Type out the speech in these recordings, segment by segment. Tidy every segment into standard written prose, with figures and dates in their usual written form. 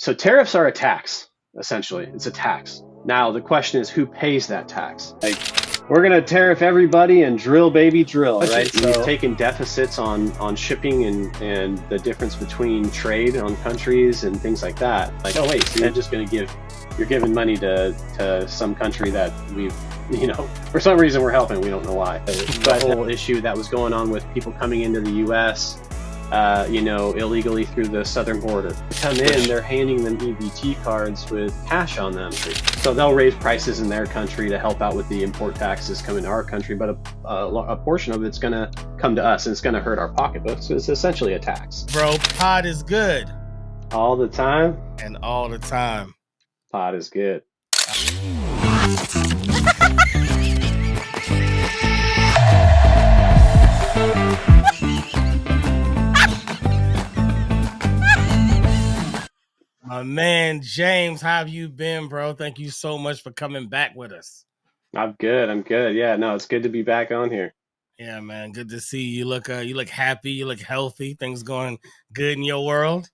So tariffs are a tax, essentially. It's a tax. Now the question is, who pays that tax? Like, we're gonna tariff everybody and drill, baby, drill, right? And you've taken deficits on shipping and the difference between trade on countries and things like that. Like, oh wait, so you're giving money to some country that we've, for some reason we're helping. We don't know why. The whole issue that was going on with people coming into the U.S. Illegally through the southern border. To come in, they're handing them EBT cards with cash on them. So they'll raise prices in their country to help out with the import taxes coming to our country, but a portion of it's going to come to us and it's going to hurt our pocketbooks. So it's essentially a tax. Bro, pot is good. All the time? And all the time. Pot is good. My man, James, how have you been, bro? Thank you so much for coming back with us. I'm good. Yeah, no, it's good to be back on here. Yeah, man, good to see you. You look happy. You look healthy. Things going good in your world?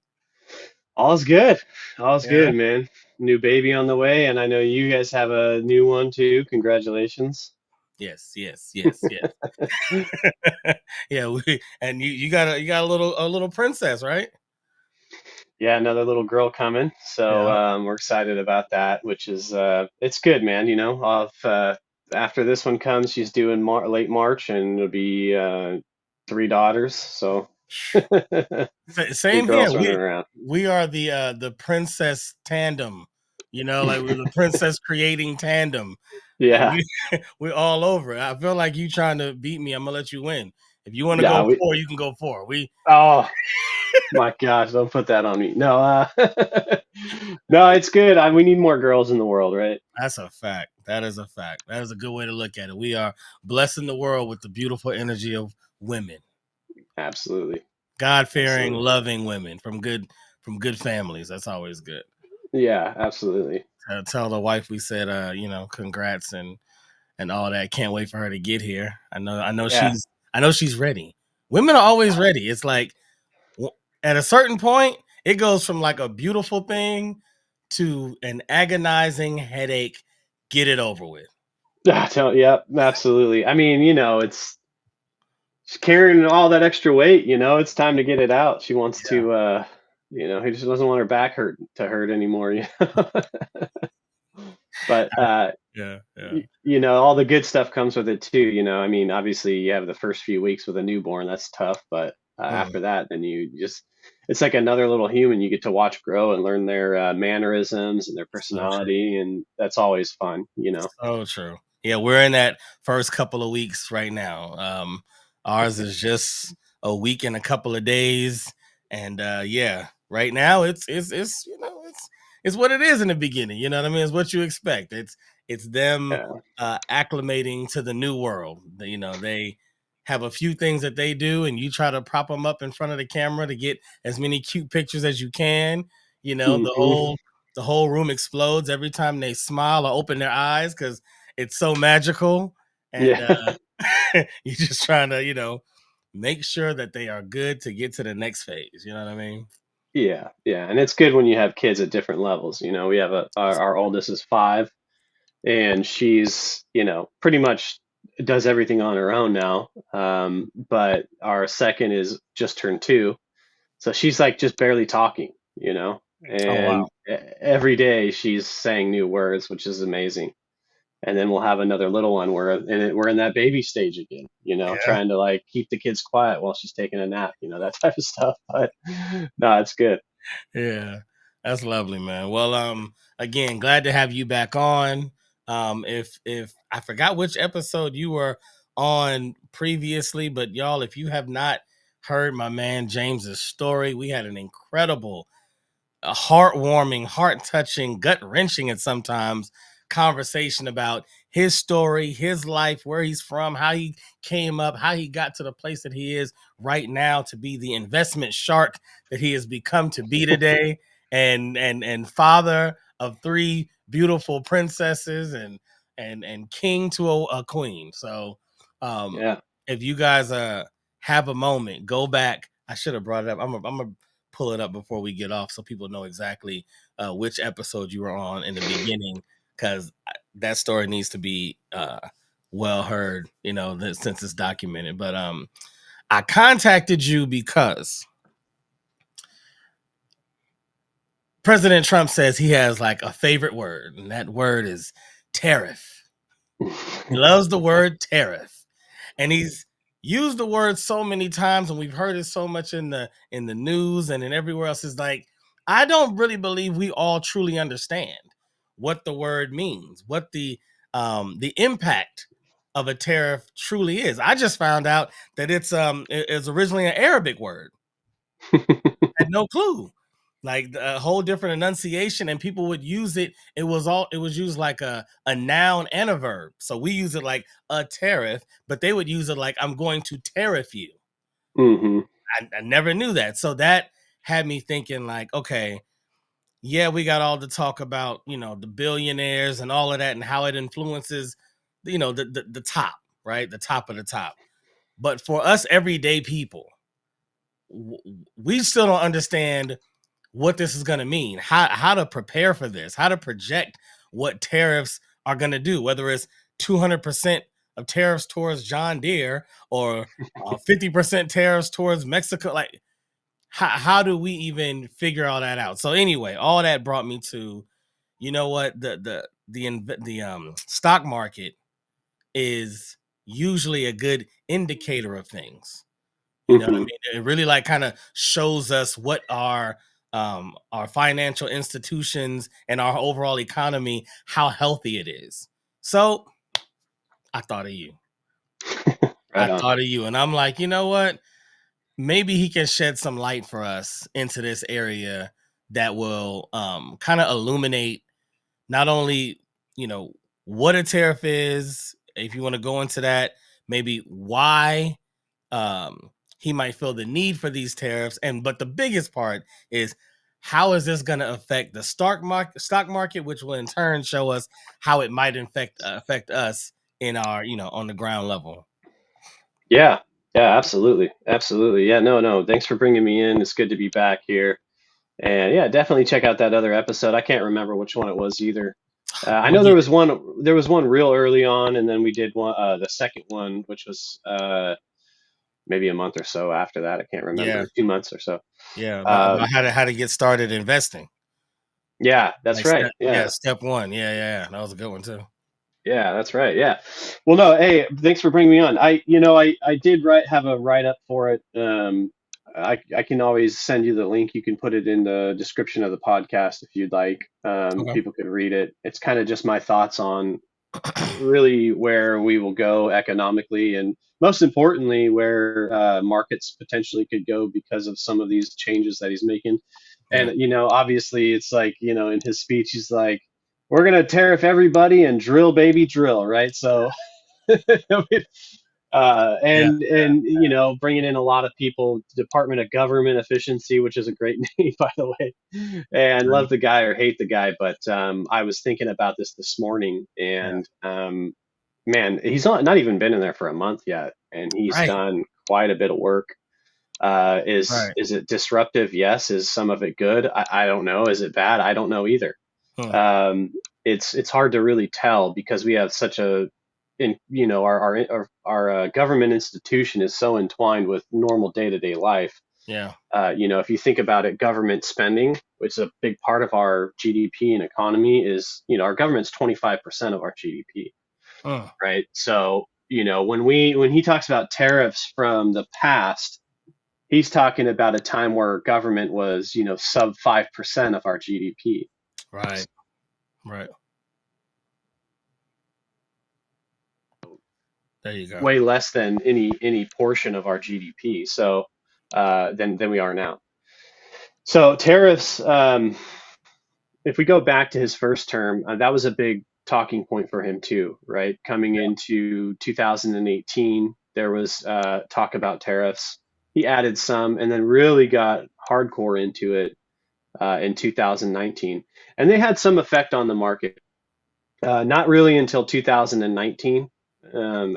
All's good. All's good, man. New baby on the way, and I know you guys have a new one too. Congratulations. Yes. Yeah, you got a little princess, right? Yeah, another little girl coming. So we're excited about that, which is it's good, man. After this one comes, she's due in late March, and it'll be 3 daughters. So same here. We are the princess tandem. Like we're the princess creating tandem. Yeah, we're all over it. I feel like you trying to beat me. I'm gonna let you win. If you want to go 4, you can go 4. Oh my gosh, don't put that on me. No, no, it's good. We need more girls in the world, right? That's a fact. That is a fact. That is a good way to look at it. We are blessing the world with the beautiful energy of women. Absolutely. God-fearing, loving women from good families. That's always good. Yeah, absolutely. Tell the wife we said, congrats and all that. Can't wait for her to get here. I know she's ready. Women are always ready. It's like at a certain point, it goes from like a beautiful thing to an agonizing headache. Get it over with. Yeah, absolutely. I mean, it's carrying all that extra weight, it's time to get it out. She wants to, he just doesn't want her back hurt anymore. But, all the good stuff comes with it too. I mean, obviously you have the first few weeks with a newborn, that's tough. But after that, then it's like another little human you get to watch grow and learn their mannerisms and their personality. And that's always fun, Oh, true. Yeah, we're in that first couple of weeks right now. Ours is just a week and a couple of days, and right now it's what it is in the beginning. You know what I mean? It's what you expect. It's them acclimating to the new world. They have a few things that they do, and you try to prop them up in front of the camera to get as many cute pictures as you can. The whole room explodes every time they smile or open their eyes because it's so magical. And you're just trying to, make sure that they are good to get to the next phase. You know what I mean? Yeah. And it's good when you have kids at different levels. We have our oldest is 5, and she's, pretty much does everything on her own now. But our second is just turned 2. So she's like just barely talking, and every day she's saying new words, which is amazing. And then we'll have another little one where we're in that baby stage again, trying to like keep the kids quiet while she's taking a nap, that type of stuff. But no, it's good. Yeah, that's lovely, man. Well, again, glad to have you back on. If I forgot which episode you were on previously, but y'all, if you have not heard my man James's story, we had an incredible, heartwarming, heart-touching, gut-wrenching at sometimes conversation about his story, his life, where he's from, how he came up, how he got to the place that he is right now to be the investment shark that he has become to be today, and father of 3 beautiful princesses and king to a queen. So if you guys have a moment, go back. I should have brought it up. I'm gonna pull it up before we get off so people know exactly which episode you were on in the beginning, because that story needs to be well heard, since it's documented. But I contacted you because President Trump says he has like a favorite word, and that word is tariff. He loves the word tariff, and he's used the word so many times, and we've heard it so much in the news and in everywhere else. Is like, I don't really believe we all truly understand what the word means, what the impact of a tariff truly is. I just found out that it's originally an Arabic word. Had no clue. Like a whole different enunciation, and people would use it. It was used like a noun and a verb. So we use it like a tariff, but they would use it like I'm going to tariff you. Mm-hmm. I never knew that. So that had me thinking like, okay, yeah, we got all the talk about, the billionaires and all of that and how it influences, the top, right? The top of the top. But for us everyday people, we still don't understand what this is going to mean, how to prepare for this, how to project what tariffs are going to do, whether it's 200% of tariffs towards John Deere or 50% tariffs towards Mexico. Like, how do we even figure all that out? So anyway, all that brought me to, what the stock market is usually a good indicator of things. You know what I Mm-hmm. mean? It really like kind of shows us what our financial institutions and our overall economy, how healthy it is. So I thought of you. Right on. And I'm like, you know what? Maybe he can shed some light for us into this area that will kind of illuminate not only, what a tariff is, if you want to go into that, maybe why he might feel the need for these tariffs, but the biggest part is how is this going to affect the stock market, which will in turn show us how it might affect us in our, on the ground level. Yeah. Yeah, absolutely. Absolutely. Yeah, no. Thanks for bringing me in. It's good to be back here. And yeah, definitely check out that other episode. I can't remember which one it was either. I I'm gonna know get there was one real early on, and then we did one, the second one, which was maybe a month or so after that. I can't yeah, remember, 2 months or so. about how to get started investing. Yeah, that's Like right. Yeah. step one. Yeah, that was a good one too. Yeah, that's right. Yeah. Well, no, hey, thanks for bringing me on. I did have a write up for it. I can always send you the link. You can put it in the description of the podcast if you'd like. Okay. People could read it. It's kind of just my thoughts on really where we will go economically, and most importantly, where markets potentially could go because of some of these changes that he's making. Yeah. And obviously, it's like in his speech, he's like, "We're gonna tariff everybody and drill, baby, drill," right? So, Yeah. and bringing in a lot of people, Department of Government Efficiency, which is a great name, by the way. And love the guy or hate the guy, but I was thinking about this morning, Yeah. and man, he's not even been in there for a month yet, and he's Right. done quite a bit of work. Right. Is it disruptive? Yes. Is some of it good? I don't know. Is it bad? I don't know either. Hmm. Um, it's hard to really tell because we have such our government institution is so entwined with normal day to day life. Yeah. If you think about it, government spending, which is a big part of our GDP and economy, is our government's 25% of our GDP, Hmm. right? So when he talks about tariffs from the past, he's talking about a time where government was sub 5% of our GDP. Right. Right. There you go. Way less than any portion of our GDP. So than we are now. So tariffs. If we go back to his first term, that was a big talking point for him too, right? Coming into 2018, there was talk about tariffs. He added some, and then really got hardcore into it in 2019, and they had some effect on the market. Not really until 2019,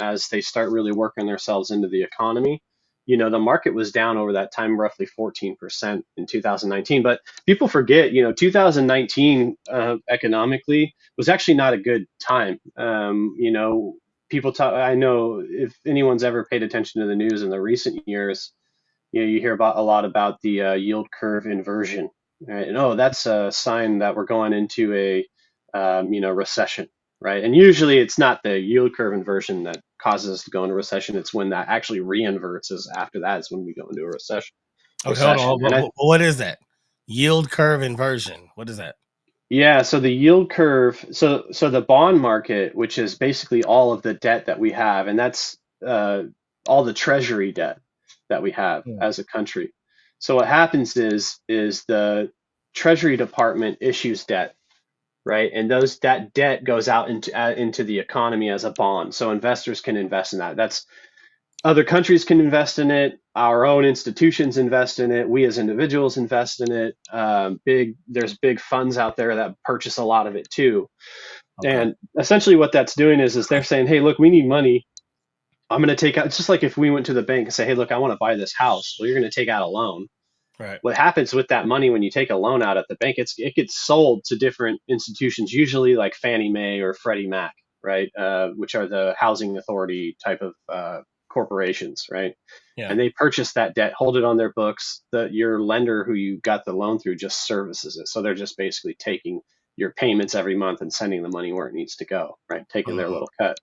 as they start really working themselves into the economy. the market was down over that time roughly 14% in 2019. But people forget, 2019 economically was actually not a good time. People talk. I know if anyone's ever paid attention to the news in the recent years, you hear about a lot about the yield curve inversion. Right? And that's a sign that we're going into a recession, right? And usually it's not the yield curve inversion that causes us to go into recession. It's when that actually reinverts. Is after that is when we go into a recession. Okay, hold on. And What is that? Yield curve inversion. What is that? yeah, so the yield curve, so the bond market, which is basically all of the debt that we have, and that's all the treasury debt that we have Hmm. as a country. So what happens is the Treasury Department issues debt, right? And that debt goes out into the economy as a bond, so investors can invest in that. That's other countries can invest in it. Our own institutions invest in it. We as individuals invest in it. There's big funds out there that purchase a lot of it too. Okay. And essentially, what that's doing is they're saying, hey, look, we need money. I'm going to take out. It's just like if we went to the bank and say, hey, look, I want to buy this house. Well, you're going to take out a loan. Right. What happens with that money when you take a loan out at the bank? It gets sold to different institutions, usually like Fannie Mae or Freddie Mac, right? Which are the housing authority type of corporations, right? Yeah. And they purchase that debt, hold it on their books. Your lender who you got the loan through just services it. So they're just basically taking your payments every month and sending the money where it needs to go, right? Taking their Mhm. little cut.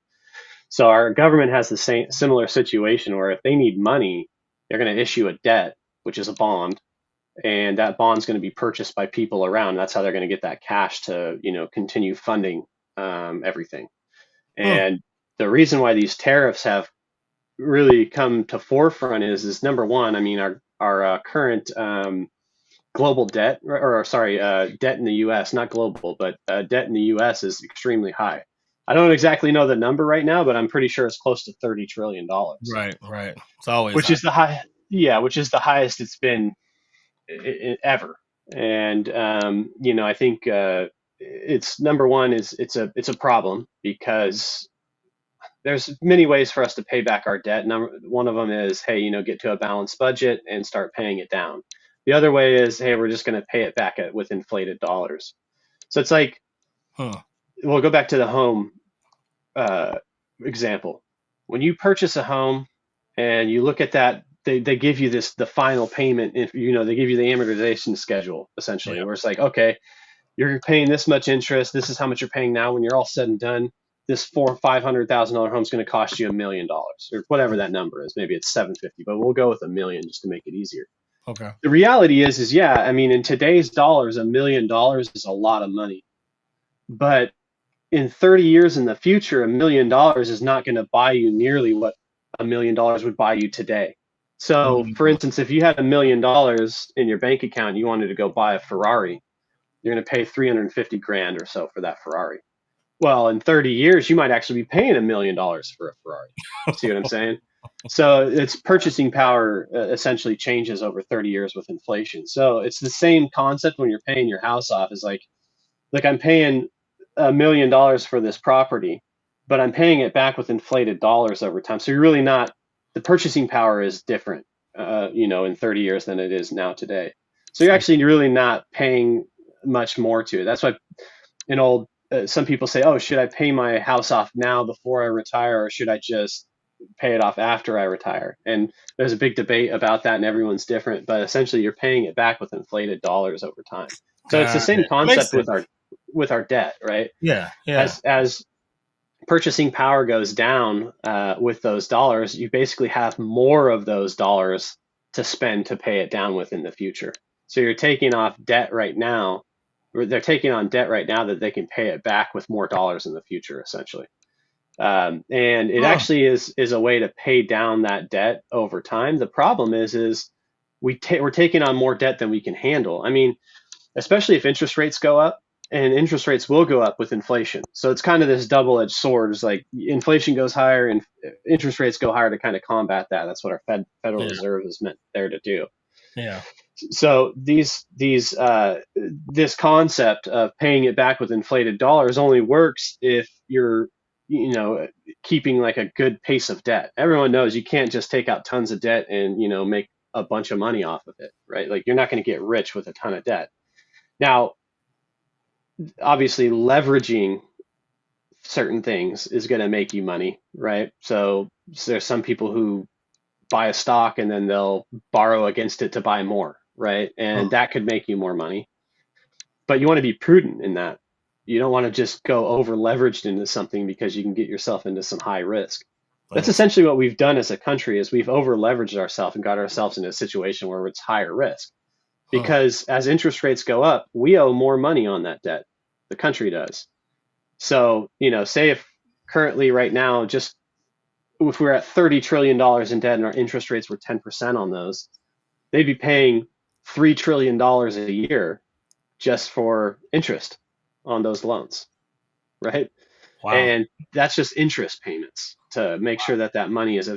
So our government has the similar situation where if they need money, they're going to issue a debt, which is a bond, and that bond's going to be purchased by people around. That's how they're going to get that cash to continue funding everything. Hmm. And the reason why these tariffs have really come to forefront is number one. I mean, our current global debt, or sorry, debt in the U.S. not global, but debt in the U.S. is extremely high. I don't exactly know the number right now, but I'm pretty sure it's close to $30 trillion, Right. Right. It's always which high. is the high. Yeah, which is the highest it's been ever. And I think it's number one is it's a problem because there's many ways for us to pay back our debt. One of them is, hey, get to a balanced budget and start paying it down. The other way is, hey, we're just going to pay it back with inflated dollars. So it's like, Hmm. we'll go back to the home uh, example. When you purchase a home and you look at that, they give you the final payment. If they give you the amortization schedule essentially, Yeah. where it's like, okay, you're paying this much interest. This is how much you're paying now. When you're all said and done, this $400,000-500,000 home is going to cost you $1 million or whatever that number is. Maybe it's 750, but we'll go with $1 million just to make it easier. Okay. The reality is yeah, I mean, in today's dollars, $1 million is a lot of money, but in 30 years in the future, $1 million is not going to buy you nearly what $1 million would buy you today. So, for Mhm. instance, if you had $1 million in your bank account and you wanted to go buy a Ferrari, you're going to pay 350 grand or so for that Ferrari. Well, in 30 years, you might actually be paying $1 million for a Ferrari. See what I'm saying? So its purchasing power essentially changes over 30 years with inflation. So it's the same concept when you're paying your house off. Is like I'm paying $1 million for this property, but I'm paying it back with inflated dollars over time. So you're really not, the purchasing power is different, in 30 years than it is now today. So you're actually really not paying much more to it. That's why some people say, oh, should I pay my house off now before I retire, or should I just pay it off after I retire? And there's a big debate about that, and everyone's different. But essentially, you're paying it back with inflated dollars over time. So it's the Got same it. Makes concept sense. with our debt, right? Yeah. Yeah. As purchasing power goes down with those dollars, you basically have more of those dollars to spend to pay it down with in the future. So you're taking off debt right now, or they're taking on debt right now that they can pay it back with more dollars in the future, essentially. And it Huh. actually is a way to pay down that debt over time. The problem is we're taking on more debt than we can handle. I mean, especially if interest rates go up, and interest rates will go up with inflation. So it's kind of this double-edged sword. It's like inflation goes higher and interest rates go higher to kind of combat that. That's what our Federal Yeah. Reserve is meant there to do. Yeah. So this concept of paying it back with inflated dollars only works if keeping like a good pace of debt. Everyone knows you can't just take out tons of debt and, make a bunch of money off of it, right? Like you're not going to get rich with a ton of debt. Now, obviously, leveraging certain things is going to make you money, right? So there's some people who buy a stock and then they'll borrow against it to buy more, right? And Huh. that could make you more money. But you want to be prudent in that. You don't want to just go over leveraged into something because you can get yourself into some high risk. That That's makes essentially what we've done as a country is we've over leveraged ourselves and got ourselves into a situation where it's higher risk. huh. Because as interest rates go up, we owe more money on that debt. The country does. So, say if currently right now, just if we're at $30 trillion in debt and our interest rates were 10% on those, they'd be paying $3 trillion a year just for interest on those loans, right? Wow. And that's just interest payments to make sure that that money is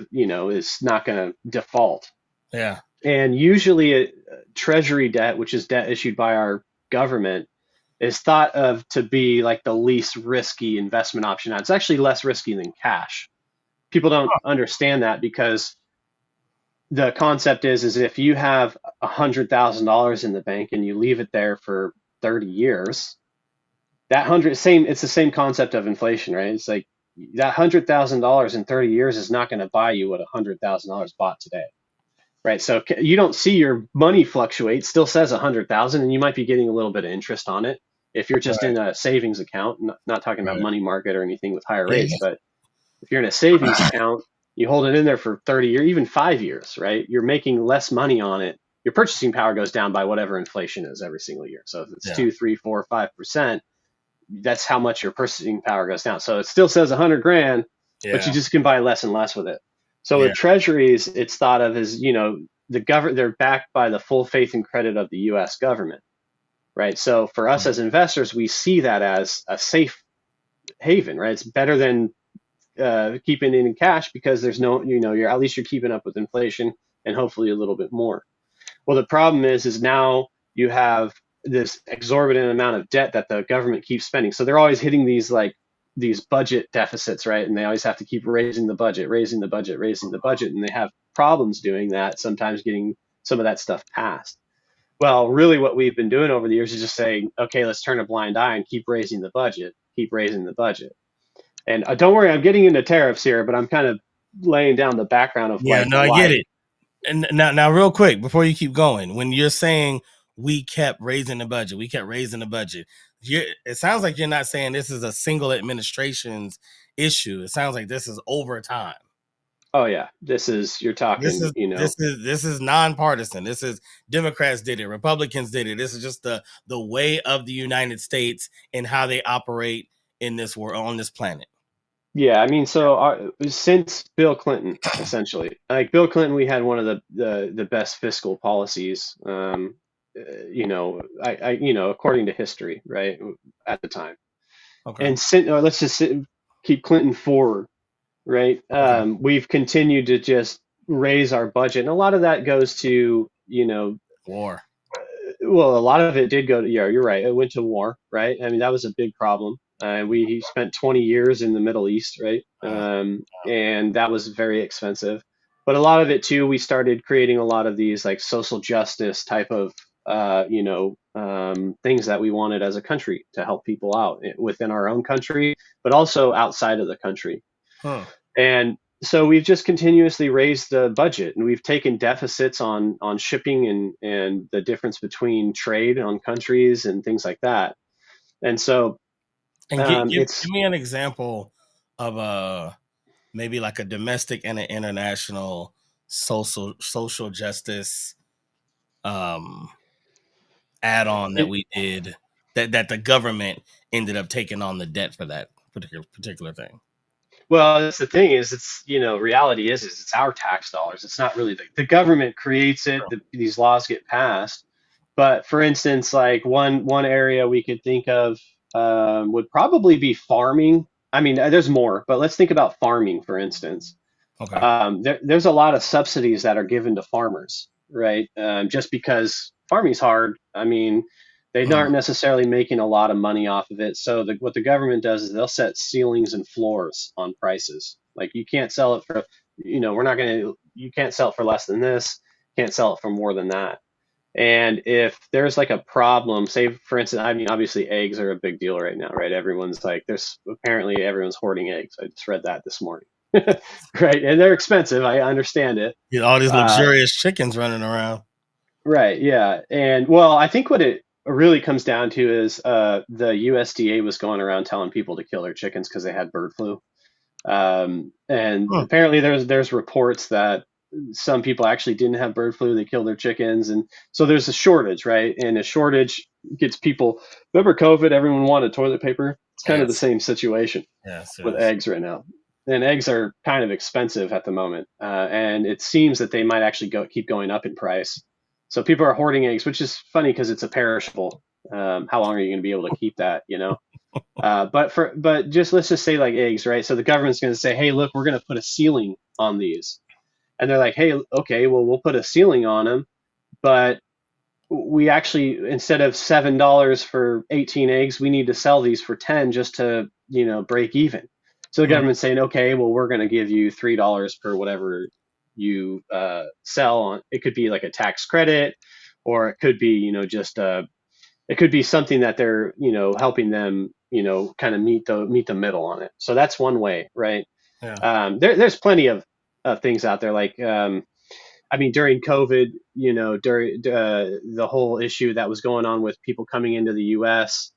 not going to default. Yeah. And usually, treasury debt, which is debt issued by our government, is thought of to be like the least risky investment option. Now, it's actually less risky than cash. People don't understand that because the concept is if you have $100,000 in the bank and you leave it there for 30 years, that hundred same it's the same concept of inflation, right? It's like that $100,000 in 30 years is not going to buy you what $100,000 bought today, right? So you don't see your money fluctuate. Still says 100,000, and you might be getting a little bit of interest on it if you're just Right. in a savings account. Not talking about Right. money market or anything with higher Yeah. rates, but if you're in a savings account, you hold it in there for 30 years, even 5 years, right? You're making less money on it. Your purchasing power goes down by whatever inflation is every single year. So if it's Yeah. 2, 3, 4, 5%, that's how much your purchasing power goes down. So it still says 100 grand, but you Yeah. just can buy less and less with it. So Yeah. with treasuries, it's thought of as, the government, they're backed by the full faith and credit of the US government, right? So for us as investors, we see that as a safe haven, right? It's better than keeping it in cash because there's no, you're at least you're keeping up with inflation and hopefully a little bit more. Well, the problem is now you have this exorbitant amount of debt that the government keeps spending. So they're always hitting these budget deficits, right? And they always have to keep raising the budget, raising the budget, raising the budget, and they have problems doing that. Sometimes getting some of that stuff passed. Well, really, what we've been doing over the years is just saying, okay, let's turn a blind eye and keep raising the budget, keep raising the budget. And don't worry, I'm getting into tariffs here, but I'm kind of laying down the background of Yeah. like No, I get why. it. And now, real quick, before you keep going, when you're saying we kept raising the budget, we kept raising the budget, it sounds like you're not saying this is a single administration's issue. It sounds like this is over time. Oh yeah, this is you're This talking, is this is nonpartisan. This is Democrats did it, Republicans did it. This is just the way of the United States and how they operate in this world on this planet. Yeah, I mean, so since Bill Clinton, essentially, like Bill Clinton, we had one of the best fiscal policies, according to history, right, at the time. Okay. And let's just keep Clinton forward, right? Okay. We've continued to just raise our budget, and a lot of that goes to, War. well, a lot of it did go to, yeah, you're right. It went to war, right? I mean, that was a big problem. We spent 20 years in the Middle East, right? Uh, And that was very expensive. But a lot of it too, we started creating a lot of these like social justice type of, things that we wanted as a country to help people out within our own country, but also outside of the country. huh. And so we've just continuously raised the budget, and we've taken deficits on shipping and the difference between trade on countries and things like that. And so And give it's me an example of maybe like a domestic and an international social justice um add-on that it, we did that the government ended up taking on the debt for that particular thing. well, that's the thing is it's reality is it's our tax dollars. It's not really the government creates it. These laws get passed. But for instance, like one area we could think of would probably be farming. I mean, there's more, but let's think about farming, for instance. Okay. There's a lot of subsidies that are given to farmers, right? Just because farming's hard. I mean, They Mm. aren't necessarily making a lot of money off of it. So what the government does is they'll set ceilings and floors on prices. Like you can't sell it for, you can't sell it for less than this, can't sell it for more than that. And if there's like a problem, say for instance, I mean, obviously eggs are a big deal right now, right? Everyone's like, there's apparently everyone's hoarding eggs. I just read that this morning, right? And they're expensive. I understand it. Yeah, all these Uh, luxurious chickens running around. right. Yeah. And well, I think what it really comes down to is the USDA was going around telling people to kill their chickens because they had bird flu. And Hmm. apparently there's reports that some people actually didn't have bird flu. They killed their chickens, and so there's a shortage, right? And a shortage gets people. Remember COVID? Everyone wanted toilet paper. It's kind of the Yes, same situation yes, with yes. eggs right now. And eggs are kind of expensive at the moment, and it seems that they might actually keep going up in price. So people are hoarding eggs, which is funny because it's a perishable. How long are you going to be able to keep that? But just let's just say like eggs, right? So the government's going to say, hey, look, we're going to put a ceiling on these, and they're like, hey, okay, well we'll put a ceiling on them, but we actually instead of $7 for 18 eggs, we need to sell these for 10 just to break even. So the Mm. government's saying, okay, well we're going to give you $3 per whatever you sell on. It could be like a tax credit, or it could be just it could be something that they're helping them kind of meet the middle on it. So that's one way, right? Yeah, There's plenty of things out there like I mean during COVID, during the whole issue that was going on with people coming into the U.S.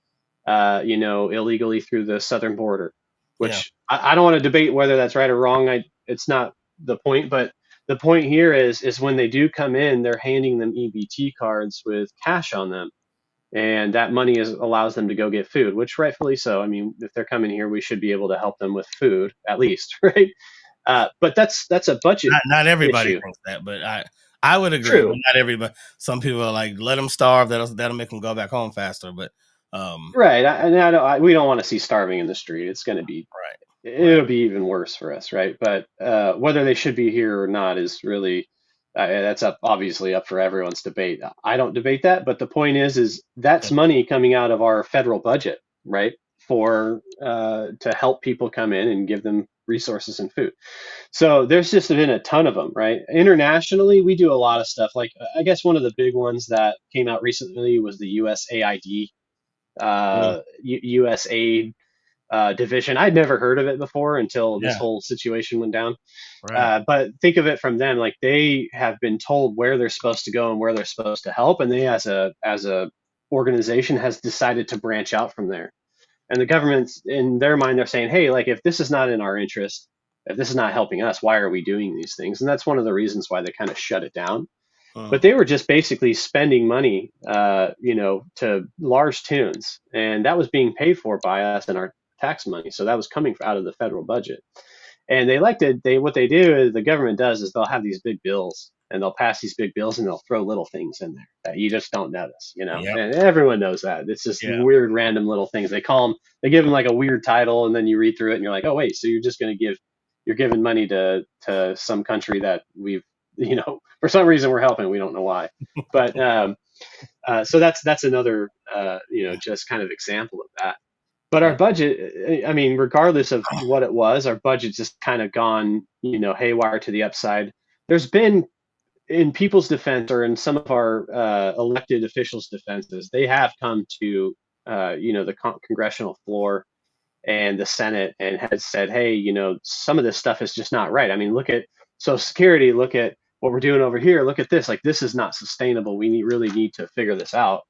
Illegally through the southern border, yeah, which I don't want to debate whether that's right or wrong. It's not the point, but the point here is when they do come in, they're handing them EBT cards with cash on them, and that money allows them to go get food, which rightfully so. I mean, if they're coming here, we should be able to help them with food at least, right? But that's a budget not everybody issue. thinks that, but I would agree. But True, not everybody. Some people are like, let them starve. That'll make them go back home faster. But right? We don't want to see starving in the street. It's going to be right, right. it'll be even worse for us, right? But whether they should be here or not is really that's obviously up for everyone's debate. I don't debate that, but the point is Yeah, that's money coming out of our federal budget, right? For to help people come in and give them resources and food. So there's just been a ton of them, right? Internationally, we do a lot of stuff. Like I guess one of the big ones that came out recently was the USAID, mm, USAID division. I'd never heard of it before until this yeah, whole situation went down. right. But think of it from them, like they have been told where they're supposed to go and where they're supposed to help, and they as a organization has decided to branch out from there. And the government's in their mind, they're saying, hey, like if this is not in our interest, if this is not helping us, why are we doing these things? And that's one of the reasons why they kind of shut it down. Mm, But they were just basically spending money, to large tunes, and that was being paid for by us and our tax money. So that was coming out of the federal budget. And they like to they what they do is the government does is they'll have these big bills and they'll pass these big bills and they'll throw little things in there that you just don't notice, yep. and everyone knows that. It's just Yeah. weird random little things. They give them like a weird title, and then you read through it and you're like, oh wait, so you're giving money to some country that we've for some reason we're helping, we don't know why. But so that's another just kind of example of that. But our Yeah. budget, I mean, regardless of what it was, our budget's just kind of gone, haywire to the upside. There's been, in people's defense or in some of our elected officials' defenses, they have come to, the congressional floor and the Senate and has said, hey, some of this stuff is just not right. I mean, look at Social Security, look at what we're doing over here, look at this. Like, this is not sustainable. We really need to figure this out.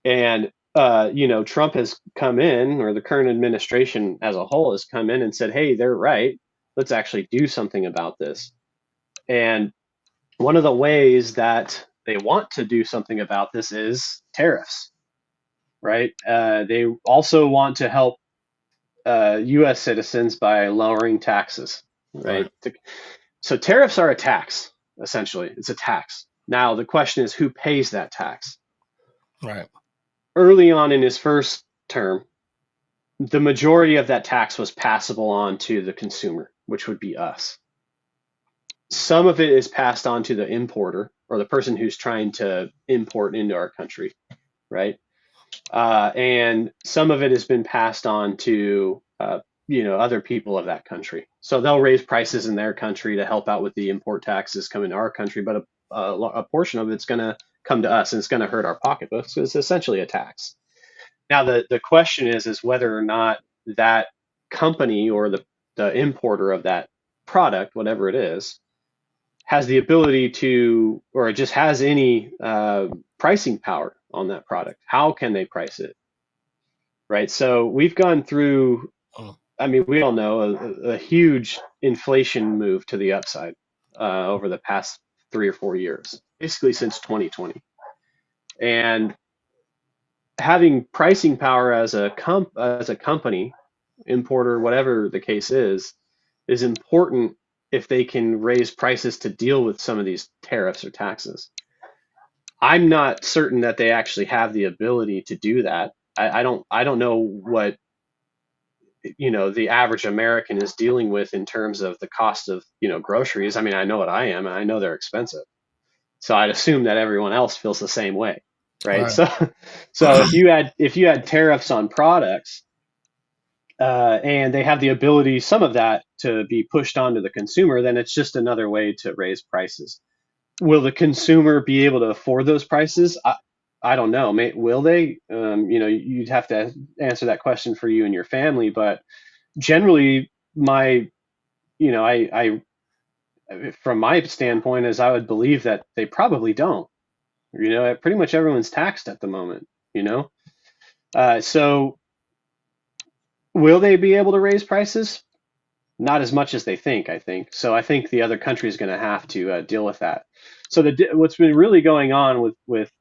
And Trump has come in, or the current administration as a whole has come in and said, "Hey, they're right. Let's actually do something about this." And one of the ways that they want to do something about this is tariffs, right? They also want to help U.S. citizens by lowering taxes, Right. right? So tariffs are a tax, essentially. It's a tax. Now the question is, who pays that tax? Right. Early on in his first term, the majority of that tax was passable on to the consumer, which would be us. Some of it is passed on to the importer or the person who's trying to import into our country, right? and some of it has been passed on to other people of that country. So they'll raise prices in their country to help out with the import taxes coming to our country, but a portion of it's going to come to us and it's going to hurt our pocketbooks. So it's essentially a tax. Now the question is whether or not that company or the importer of that product, whatever it is, has the ability to, or it just has any pricing power on that product. How can they price it? Right. So we've gone through, Mm. I mean, we all know a huge inflation move to the upside over the past 3 or 4 years, basically since 2020. And having pricing power as a company, importer, whatever the case is important if they can raise prices to deal with some of these tariffs or taxes. I'm not certain that they actually have the ability to do that. I don't know what the average American is dealing with in terms of the cost of groceries. I mean, I know what I am, and I know they're expensive. So I'd assume that everyone else feels the same way, right? Right. So if you had tariffs on products, and they have the ability, some of that, to be pushed onto the consumer, then it's just another way to raise prices. Will the consumer be able to afford those prices? I don't know. Will they? You'd have to answer that question for you and your family. But generally, my, I from my standpoint, is I would believe that they probably don't. Pretty much everyone's taxed at the moment. So will they be able to raise prices? Not as much as they think, I think. So I think the other country is going to have to deal with that. So what's been really going on with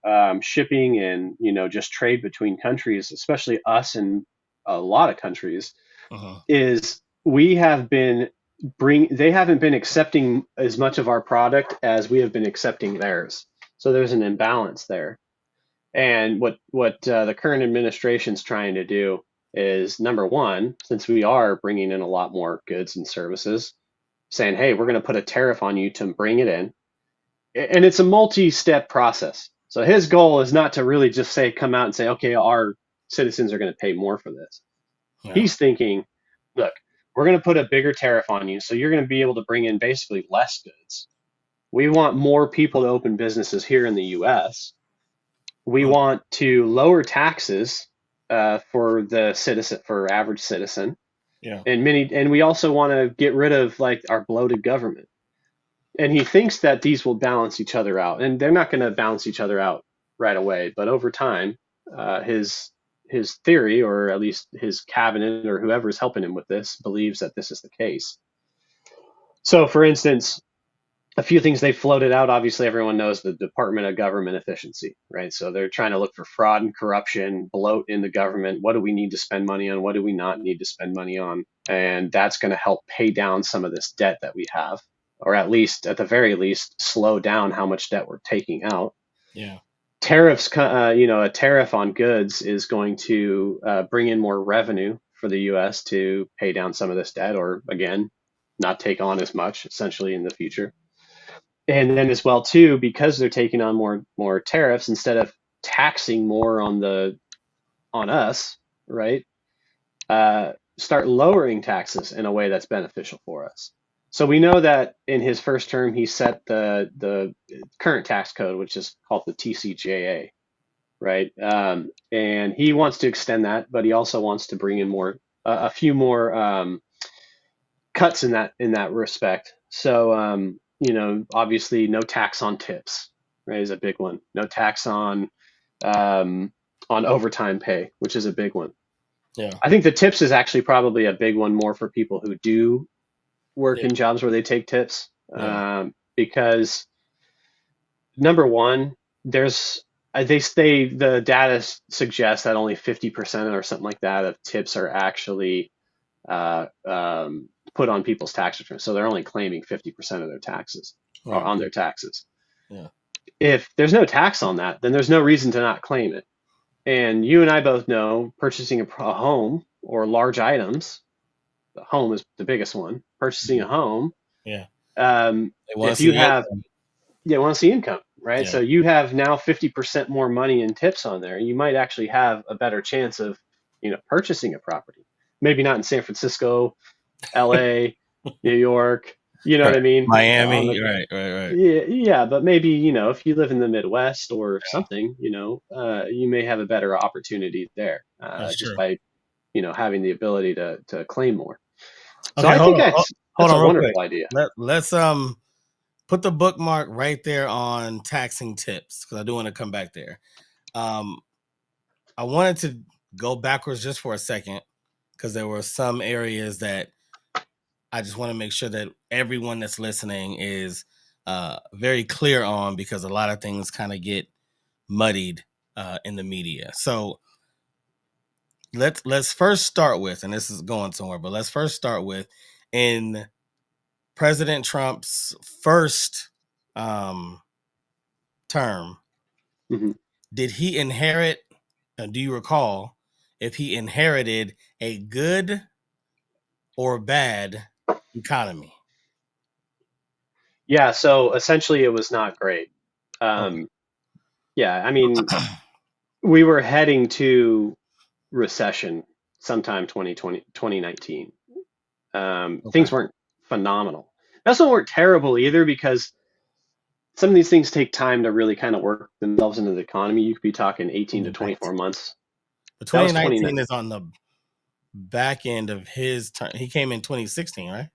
shipping and just trade between countries, especially us and a lot of countries, Uh-huh. is we have been they haven't been accepting as much of our product as we have been accepting theirs. So there's an imbalance there. And what the current administration's trying to do is, number one, since we are bringing in a lot more goods and services, saying, hey, we're going to put a tariff on you to bring it in. And it's a multi-step process. So his goal is not to really just come out and say, okay, our citizens are going to pay more for this. Yeah. He's thinking, look, we're going to put a bigger tariff on you, so you're going to be able to bring in basically less goods. We want more people to open businesses here in the U.S. We Mm. want to lower taxes for the citizen, for average citizen, Yeah. and we also want to get rid of like our bloated government. And he thinks that these will balance each other out, and they're not going to balance each other out right away, but over time, his theory, or at least his cabinet or whoever's helping him with this, believes that this is the case. So, for instance, a few things they floated out. Obviously, everyone knows the Department of Government Efficiency, right? So they're trying to look for fraud and corruption, bloat in the government. What do we need to spend money on? What do we not need to spend money on? And that's going to help pay down some of this debt that we have, or at the very least, slow down how much debt we're taking out. Yeah. Tariffs, a tariff on goods is going to bring in more revenue for the U.S. to pay down some of this debt, or again, not take on as much, essentially, in the future. And then as well too, because they're taking on more tariffs, instead of taxing more on us, right? Start lowering taxes in a way that's beneficial for us. So we know that in his first term, he set the current tax code, which is called the TCJA, right? And he wants to extend that, but he also wants to bring in a few more cuts in that respect. So obviously, no tax on tips, right, is a big one. No tax on overtime pay, which is a big one. Yeah. I think the tips is actually probably a big one more for people who do work Yeah. in jobs where they take tips, Yeah. because number one, the data suggests that only 50% or something like that of tips are actually uh, um, put on people's tax returns. So they're only claiming 50% of their taxes, or Right. on their taxes. Yeah. If there's no tax on that, then there's no reason to not claim it. And you and I both know, purchasing a home or large items, the home is the biggest one. Purchasing a home, Yeah. They want to if you see have, income. want to see income. right? Yeah. So you have now 50% more money in tips on there. You might actually have a better chance of, purchasing a property. Maybe not in San Francisco, LA, New York, you know what Right. I mean? On Miami. the Right. Yeah, but maybe, if you live in the Midwest or something, you may have a better opportunity there, That's just true. by, having the ability to claim more. So Okay, I hold think on. Hold that's a on real quick. wonderful idea. Let's put the bookmark right there on taxing tips because I do want to come back there. Um, I wanted to go backwards just for a second because there were some areas that I just want to make sure that everyone that's listening is very clear on because a lot of things kind of get muddied in the media. So let's first start with, and this is going somewhere, but let's first start with in President Trump's first um, term. Hmm. Did he inherit? Do you recall if he inherited a good or bad economy? Yeah, so essentially it was not great. Okay. Um, yeah, I mean, we were heading to recession sometime 2020 2019. Okay. Things weren't phenomenal. They also weren't terrible either because some of these things take time to really kind of work themselves into the economy. You could be talking 18 to 24 2019. months. But That was 20. 2019 is on the back end of his term. He came in 2016, right?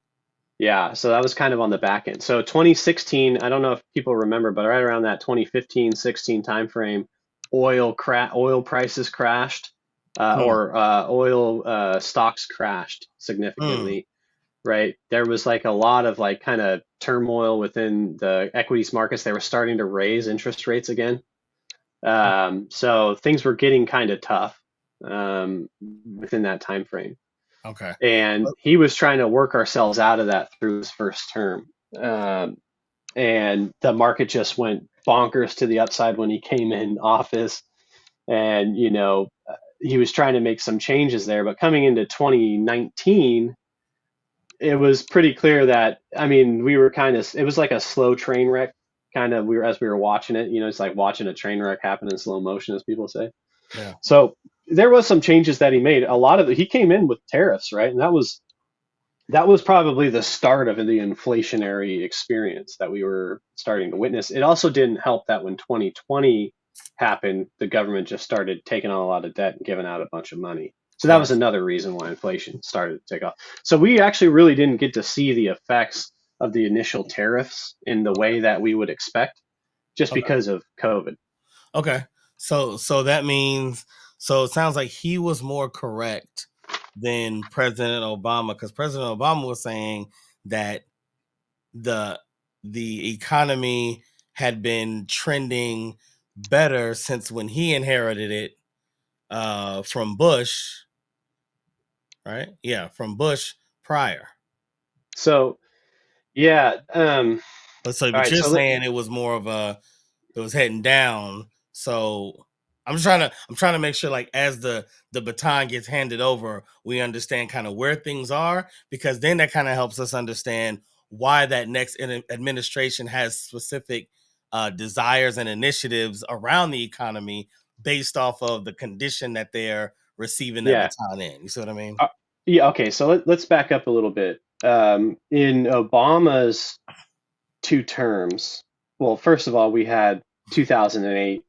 Yeah, so that was kind of on the back end. So 2016, I don't know if people remember, but right around that 2015-16 timeframe, oil prices crashed, Hmm. or oil stocks crashed Hmm. significantly, right? There was like a lot of like kind of turmoil within the equities markets. They were starting to raise interest rates again. So things were getting kind of tough within that time frame. Okay. And he was trying to work ourselves out of that through his first term. Um, and the market just went bonkers to the upside when he came in office. And, he was trying to make some changes there. But coming into 2019, it was pretty clear that, I mean, it was like a slow train wreck kind of, as we were watching it, it's like watching a train wreck happen in slow motion, as people say. Yeah. So there was some changes that he made. A lot of he came in with tariffs, right? And that was probably the start of the inflationary experience that we were starting to witness. It also didn't help that when 2020 happened, the government just started taking on a lot of debt and giving out a bunch of money. So that was Yes. another reason why inflation started to take off. So we actually really didn't get to see the effects of the initial tariffs in the Okay. way that we would expect just Okay. because of COVID. Okay. So that means it sounds like he was more correct than President Obama because President Obama was saying that the the economy had been trending better since when he inherited it from Bush, right? Yeah, from Bush prior. So yeah, all But right. you're So saying it was more of a it was heading down. So I'm trying to make sure like as the baton gets handed over, we understand kind of where things are because then that kind of helps us understand why that next administration has specific desires and initiatives around the economy based off of the condition that they're receiving that yeah, baton in. You see what I mean? Uh, yeah, okay, so let's back up a little bit. In Obama's two terms, well, first of all, we had 2008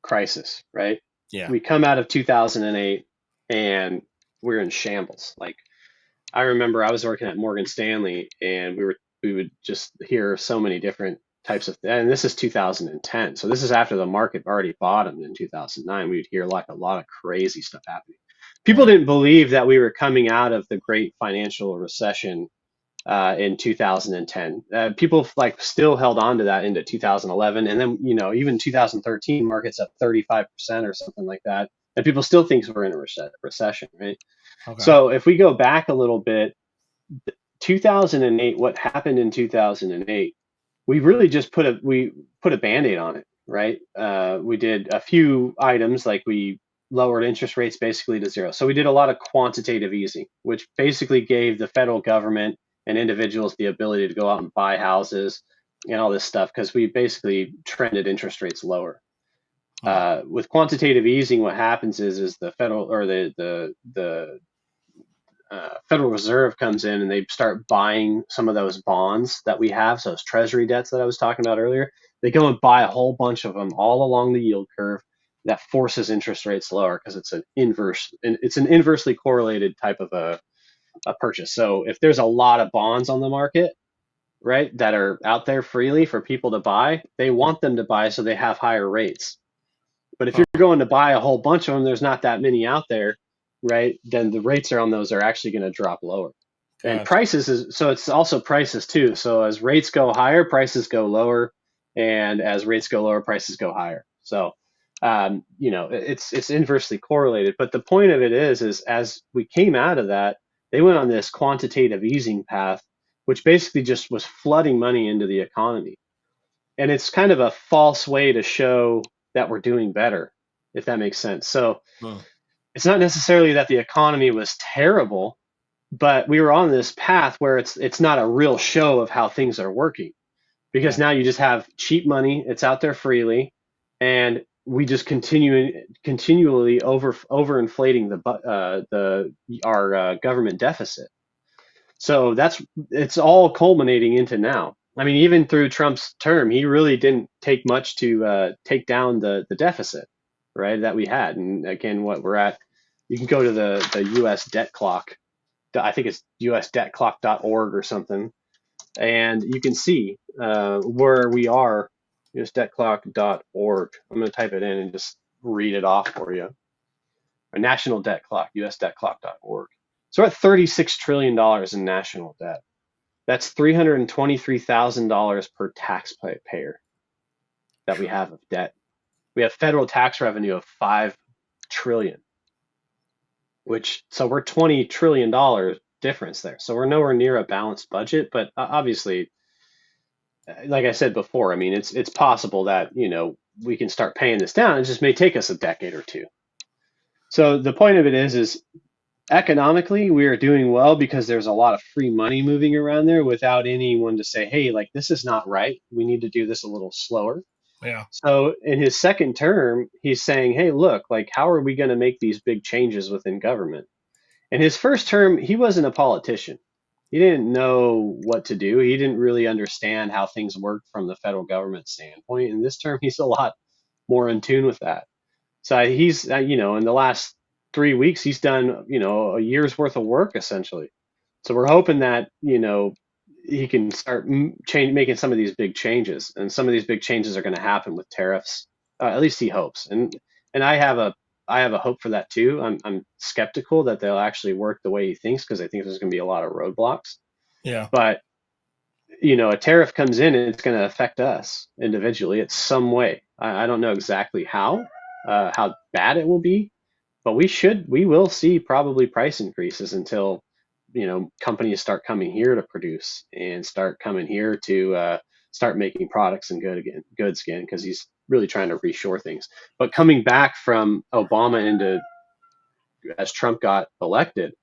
crisis, right? Yeah. We come out of 2008 and we're in shambles. Like I remember I was working at Morgan Stanley and we would just hear so many different types of, and this is 2010. So this is after the market already bottomed in 2009. We would hear like a lot of crazy stuff happening. People Right. didn't believe that we were coming out of the great financial recession in 2010. People like still held on to that into 2011, and then even 2013 markets up 35% or something like that, and people still think we're in a recession, right? Okay. So if we go back a little bit, 2008, what happened in 2008? We really just put a band-aid on it, right? We did a few items like we lowered interest rates basically to zero. So we did a lot of quantitative easing, which basically gave the federal government and individuals the ability to go out and buy houses, and all this stuff because we basically trended interest rates lower. Hmm. With quantitative easing, what happens is the federal or the Federal Reserve comes in and they start buying some of those bonds that we have, so those treasury debts that I was talking about earlier. They go and buy a whole bunch of them all along the yield curve. That forces interest rates lower because it's an inversely correlated type of a purchase. So if there's a lot of bonds on the market, right, that are out there freely for people to buy, they want them to buy so they have higher rates. But if you're Huh. going to buy a whole bunch of them, there's not that many out there, right? Then the rates on those are actually going to drop lower. And Gotcha. so it's also prices too. So as rates go higher, prices go lower, and as rates go lower, prices go higher. So it's inversely correlated. But the point of it is as we came out of that, they went on this quantitative easing path, which basically just was flooding money into the economy. And it's kind of a false way to show that we're doing better, if that makes sense. So Hmm. it's not necessarily that the economy was terrible, but we were on this path where it's not a real show of how things are working because Yeah. now you just have cheap money, it's out there freely, and we just continually overinflating the our government deficit. So it's all culminating into now. I mean, even through Trump's term, he really didn't take much to take down the deficit, right, that we had. And again, what we're at, you can go to the U.S. debt clock. I think it's usdebtclock.org or something, and you can see where we are. Usdebtclock.org. I'm going to type it in and just read it off for you. A national debt clock, usdebtclock.org. So we're at $36 trillion in national debt. That's $323,000 per taxpayer that we have of debt. We have federal tax revenue of 5 trillion, so we're $20 trillion difference there. So we're nowhere near a balanced budget, but obviously, like I said before, I mean, it's possible that, we can start paying this down. It just may take us a decade or two. So the point of it is economically, we are doing well because there's a lot of free money moving around there without anyone to say, hey, like, this is not right. We need to do this a little slower. Yeah. So in his second term, he's saying, hey, look, like, how are we going to make these big changes within government? In his first term, he wasn't a politician. He didn't know what to do. He didn't really understand how things worked from the federal government standpoint. In this term, he's a lot more in tune with that. So he's, in the last 3 weeks, he's done, a year's worth of work essentially. So we're hoping that, he can start making some of these big changes, and some of these big changes are going to happen with tariffs. At least he hopes, and I have a hope for that too. I'm skeptical that they'll actually work the way he thinks because I think there's going to be a lot of roadblocks. Yeah. But a tariff comes in and it's going to affect us individually in some way. I don't know exactly how bad it will be, but we will see probably price increases until, companies start coming here to produce and start coming here to start making products and goods again, because he's really trying to reshore things. But coming back from Obama into as Trump got elected,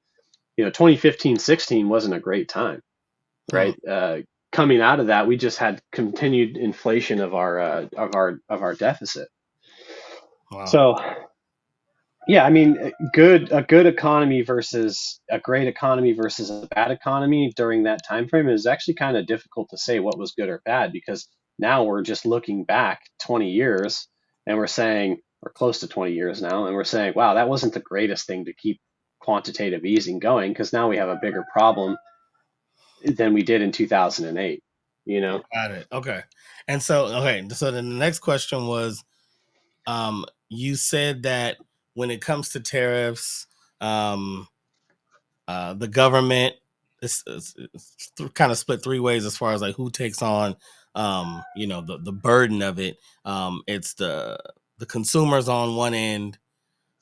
2015-16 wasn't a great time, Hmm. right? Coming out of that, we just had continued inflation of our deficit. Wow. So yeah, I mean, a good economy versus a great economy versus a bad economy during that time frame is actually kind of difficult to say what was good or bad, because now we're just looking back 20 years and we're saying, or close to 20 years now, and we're saying, wow, that wasn't the greatest thing to keep quantitative easing going, because now we have a bigger problem than we did in 2008, you know? Got it. Okay. And so, okay. So then the next question was, you said that when it comes to tariffs, um, the government is kind of split three ways as far as like who takes on, the burden of it. It's the consumers on one end,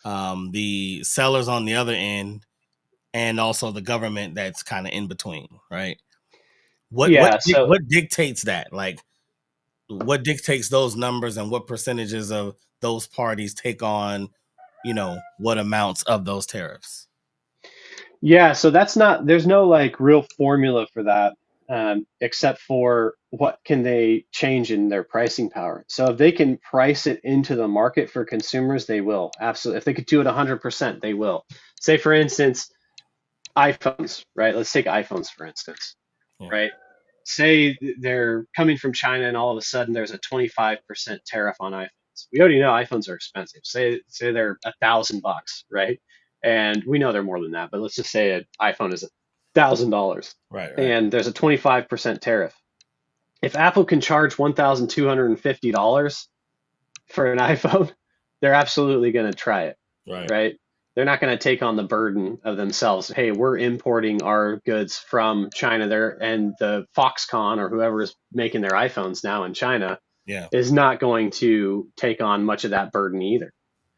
the sellers on the other end, and also the government that's kind of in between, right? Yeah. So What dictates that? Like, what dictates those numbers and what percentages of those parties take on, what amounts of those tariffs? yeah, so there's no like real formula for that. except for what can they change in their pricing power. So if they can price it into the market for consumers, they will. Absolutely. If they could do it 100%, they will. Say, for instance, iPhones, right? Let's take iPhones, for instance, Yeah. right? Say they're coming from China and all of a sudden there's a 25% tariff on iPhones. We already know iPhones are expensive. Say they're $1,000, right? And we know they're more than that, but let's just say an iPhone is $1,000 Right. Right. and there's a 25% tariff. If Apple can charge $1,250 for an iPhone, they're absolutely going to try it, Right. right? They're not going to take on the burden of themselves. Hey, we're importing our goods from China there, and the Foxconn or whoever is making their iPhones now in China Yeah. is not going to take on much of that burden either,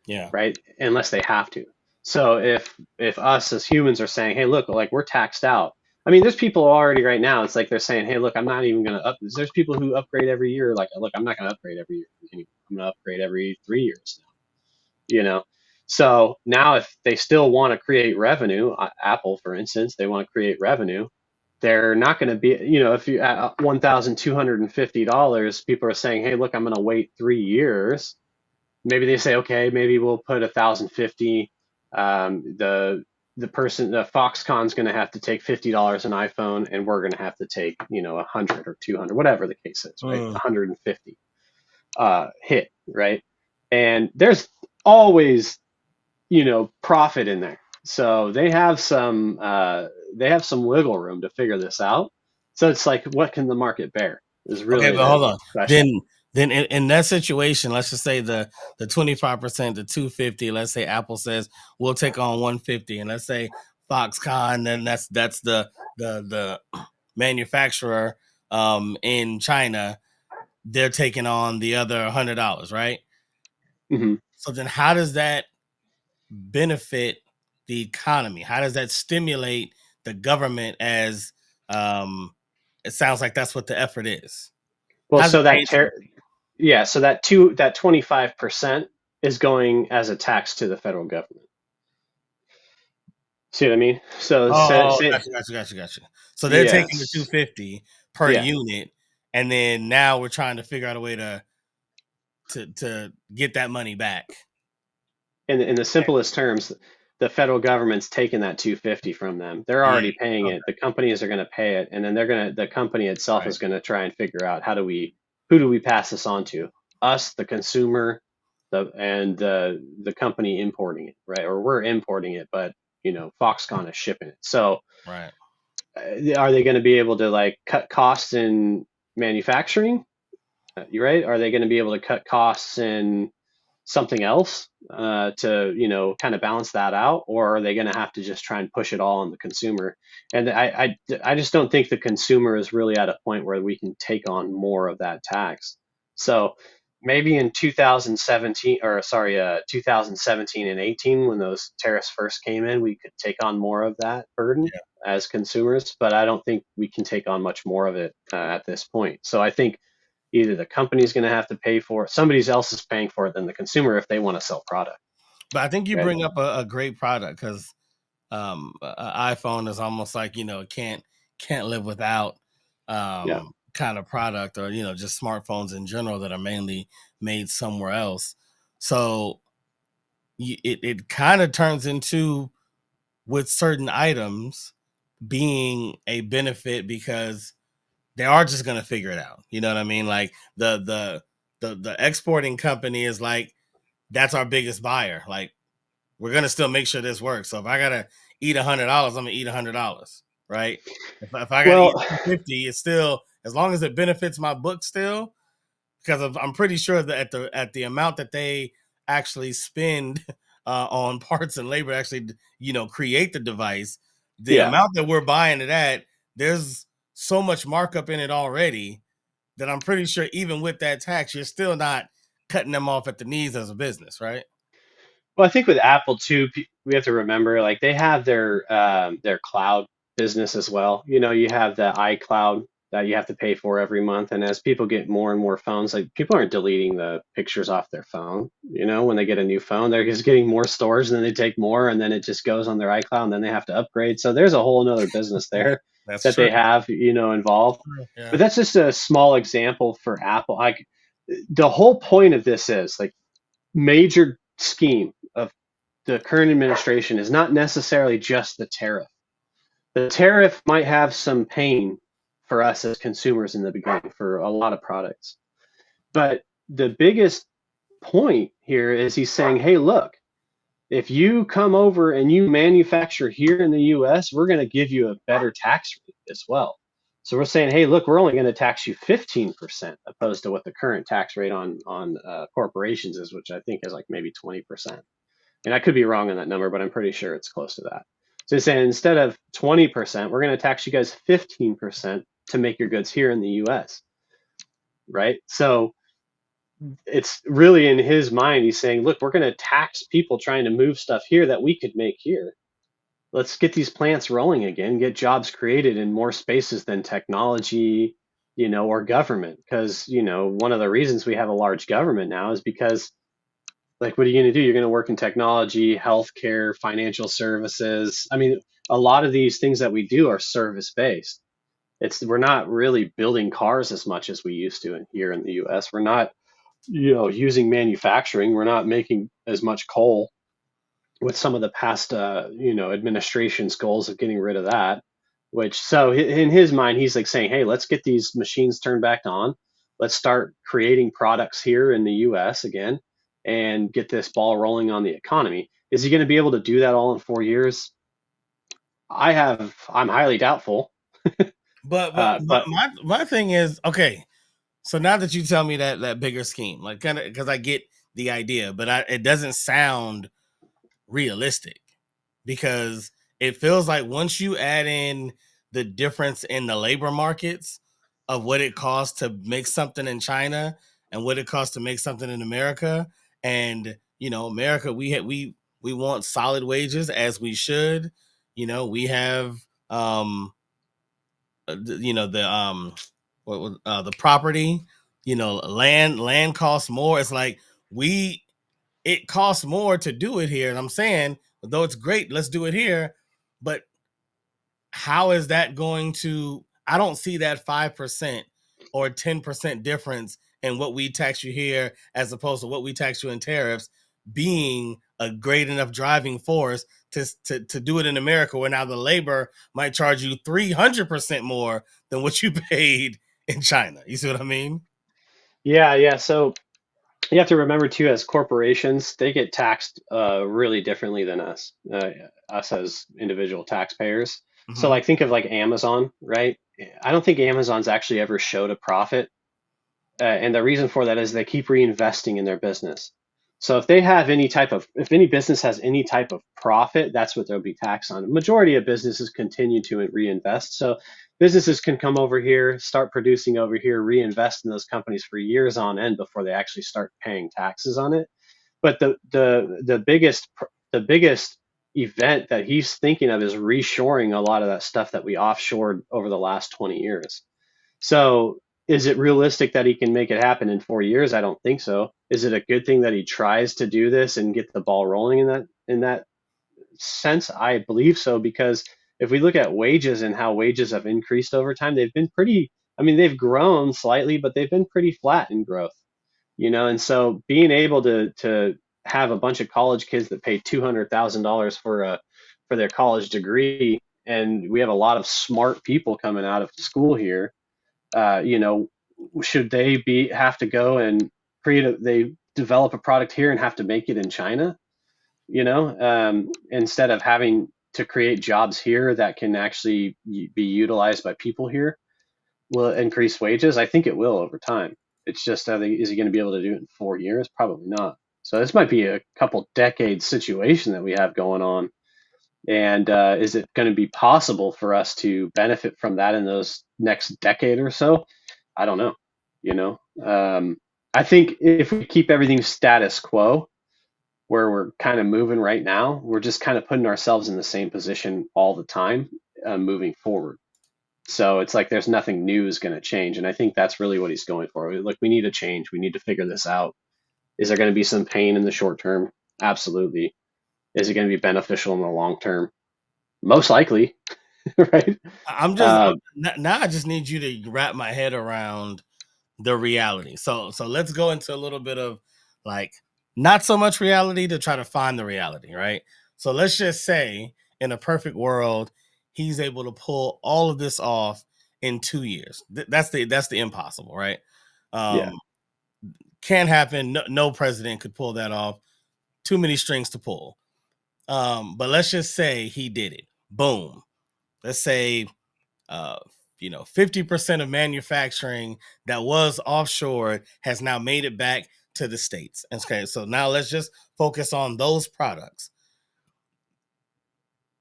Yeah. right? Unless they have to. So if us as humans are saying, hey, look, like we're taxed out. I mean, there's people already right now. It's like they're saying, hey, look, I'm not even going to up. There's people who upgrade every year. Like, look, I'm not going to upgrade every year. I'm going to upgrade every 3 years now. So now if they still want to create revenue, Apple, for instance, they want to create revenue. They're not going to be, if you at $1,250, people are saying, hey, look, I'm going to wait 3 years. Maybe they say, okay, maybe we'll put 1,050. The person, the Foxconn's going to have to take $50 an iPhone, and we're going to have to take 100 or 200, whatever the case is, right? Mm. 150 hit, right? And there's always profit in there, so they have some wiggle room to figure this out. So it's like, what can the market bear is Okay, really but hold the on. question. Then in that situation, let's just say the 25%, the 250. Let's say Apple says we'll take on 150, and let's say Foxconn, then that's the manufacturer in China. They're taking on the other $100, right? Hmm. So then, how does that benefit the economy? How does that stimulate the government? As it sounds like that's what the effort is. Well, How does so it change the yeah, so that 25% is going as a tax to the federal government. See what I mean? So Oh, say gotcha. So they're taking the yes, 250 per yeah. unit, and then now we're trying to figure out a way to get that money back. In the simplest terms, the federal government's taking that 250 from them. They're Yeah. already paying it. The companies are going to pay it, and then the company itself Right. is going to try and figure out who do we pass this on to? Us, the consumer, the company importing it, right? Or we're importing it, but Foxconn is shipping it. So Right. are they going to be able to like cut costs in manufacturing? You right? Are they going to be able to cut costs in something else to kind of balance that out, or are they going to have to just try and push it all on the consumer? And I just don't think the consumer is really at a point where we can take on more of that tax. So maybe in 2017, or sorry, 2017 and 18, when those tariffs first came in, we could take on more of that burden Yeah. as consumers, but I don't think we can take on much more of it at this point. So I think either the company's going to have to pay for it, somebody else is paying for it than the consumer if they want to sell product, But I think you right? bring up a great product because iPhone is almost like can't live without Yeah. kind of product, or just smartphones in general that are mainly made somewhere else. So it kind of turns into, with certain items, being a benefit because they are just going to figure it out. You know what I mean? Like the exporting company is like, that's our biggest buyer. Like, we're gonna still make sure this works. So if I gotta eat $100, I'm gonna eat $100, right? If I gotta Well, eat 250, it's still, as long as it benefits my book still, because I'm pretty sure that at the amount that they actually spend on parts and labor, to actually create the device, the yeah. amount that we're buying it at, there's so much markup in it already that I'm pretty sure even with that tax, you're still not cutting them off at the knees as a business, right? Well, I think with Apple too, we have to remember like they have their cloud business as well. You have the iCloud that you have to pay for every month, and as people get more and more phones, like people aren't deleting the pictures off their phone. When they get a new phone, they're just getting more storage, and then they take more, and then it just goes on their iCloud, and then they have to upgrade. So there's a whole another business there. That's that true. they have, involved. Yeah. But that's just a small example for Apple. Like the whole point of this is like major scheme of the current administration is not necessarily just the tariff. The tariff might have some pain for us as consumers in the beginning for a lot of products. But the biggest point here is he's saying, hey, look, if you come over and you manufacture here in the US, we're going to give you a better tax rate as well. So we're saying, hey, look, we're only going to tax you 15% opposed to what the current tax rate on corporations is, which I think is like maybe 20%. And I could be wrong on that number, but I'm pretty sure it's close to that. So he's saying instead of 20%, we're going to tax you guys 15% to make your goods here in the US, right? So it's really in his mind, he's saying, look, we're going to tax people trying to move stuff here that we could make here. Let's get these plants rolling again, get jobs created in more spaces than technology, or government. Because, one of the reasons we have a large government now is because, like, what are you going to do? You're going to work in technology, healthcare, financial services. I mean, a lot of these things that we do are service based. We're not really building cars as much as we used to here in the US. We're not using manufacturing. We're not making as much coal with some of the past, administration's goals of getting rid of that. Which, so in his mind, he's like saying, hey, let's get these machines turned back on. Let's start creating products here in the US again and get this ball rolling on the economy. Is he going to be able to do that all in 4 years? I'm highly doubtful. But But my thing is, okay, so now that you tell me that bigger scheme, like kind of because I get the idea, but it doesn't sound realistic because it feels like once you add in the difference in the labor markets of what it costs to make something in China and what it costs to make something in America, and America, we want solid wages as we should. We have the property, land costs more. It's like we it costs more to do it here. And I'm saying, though it's great, let's do it here. But how is that going to? I don't see that 5% or 10% difference in what we tax you here as opposed to what we tax you in tariffs being a great enough driving force to do it in America, where now the labor might charge you 300% more than what you paid in China. You see what I mean? yeah, yeah. So you have to remember too, as corporations, they get taxed really differently than us as individual taxpayers. So Mm-hmm. like think of like Amazon, right? I don't think Amazon's actually ever showed a profit, and the reason for that is they keep reinvesting in their business. So if any business has any type of profit, that's what they'll be taxed on. Majority of businesses continue to reinvest. So businesses can come over here, start producing over here, reinvest in those companies for years on end before they actually start paying taxes on it. But the biggest event that he's thinking of is reshoring a lot of that stuff that we offshored over the last 20 years. So is it realistic that he can make it happen in 4 years? I don't think so. Is it a good thing that he tries to do this and get the ball rolling in that sense? I believe so, because if we look at wages and how wages have increased over time, they've been pretty, I mean, they've grown slightly, but they've been pretty flat in growth, and so being able to have a bunch of college kids that pay $200,000 for their college degree, and we have a lot of smart people coming out of school here, uh, you know, should they be have to go and they develop a product here and have to make it in China, instead of having to create jobs here that can actually be utilized by people here? Will it increase wages? I think it will over time. It's just, is he going to be able to do it in 4 years? Probably not. So this might be a couple decades situation that we have going on. And is it going to be possible for us to benefit from that in those next decade or so? I don't know. You know, I think if we keep everything status quo, where we're kind of moving right now, we're just kind of putting ourselves in the same position all the time, moving forward. So it's like there's nothing new is going to change. And I think that's really what he's going for. Like, we need a change. We need to figure this out. Is there going to be some pain in the short term? Absolutely. Is it going to be beneficial in the long term? Most likely. right? I'm just Um, now. I just need you to wrap my head around the reality. So let's go into a little bit of like not so much reality to try to find the reality, right? So let's just say in a perfect world, he's able to pull all of this off in 2 years. That's the impossible, right? yeah, Um, can't happen. No president could pull that off. Too many strings to pull. But let's just say he did it. Boom. Let's say uh, 50% of manufacturing that was offshore has now made it back to the States. Okay, so now let's just focus on those products.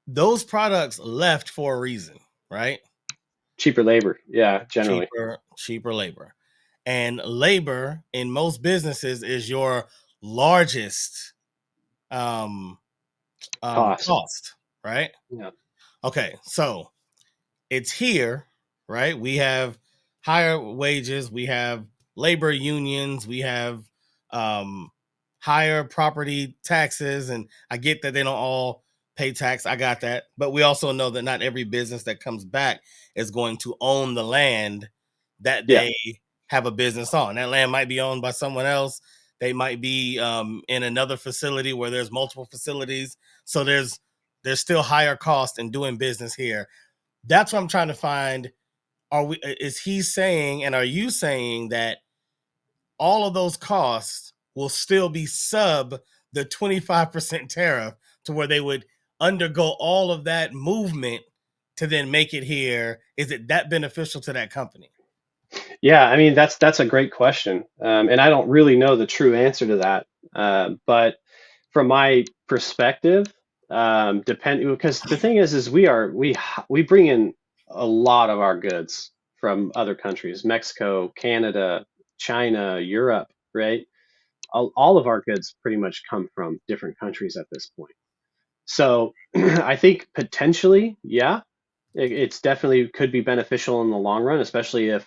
Those products left for a reason, right? cheaper labor. Yeah, generally Cheaper labor. And labor in most businesses is your largest um, cost. cost, right? Yeah, Okay, so it's here, right? We have higher wages, we have labor unions, we have um, higher property taxes, and I get that they don't all pay tax. I got that, but we also know that not every business that comes back is going to own the land that yeah, they have a business on. That land might be owned by someone else. They might be in another facility where there's multiple facilities. So there's still higher cost in doing business here. That's what I'm trying to find. Is he saying, and are you saying that all of those costs will still be sub the 25% tariff to where they would undergo all of that movement to then make it here? Is it that beneficial to that company? yeah. I mean, that's a great question, and I don't really know the true answer to that. But from my perspective, depend because the thing is we bring in a lot of our goods from other countries, Mexico, Canada, China, Europe, right? All of our goods pretty much come from different countries at this point. So I think potentially, yeah, it's definitely could be beneficial in the long run, especially if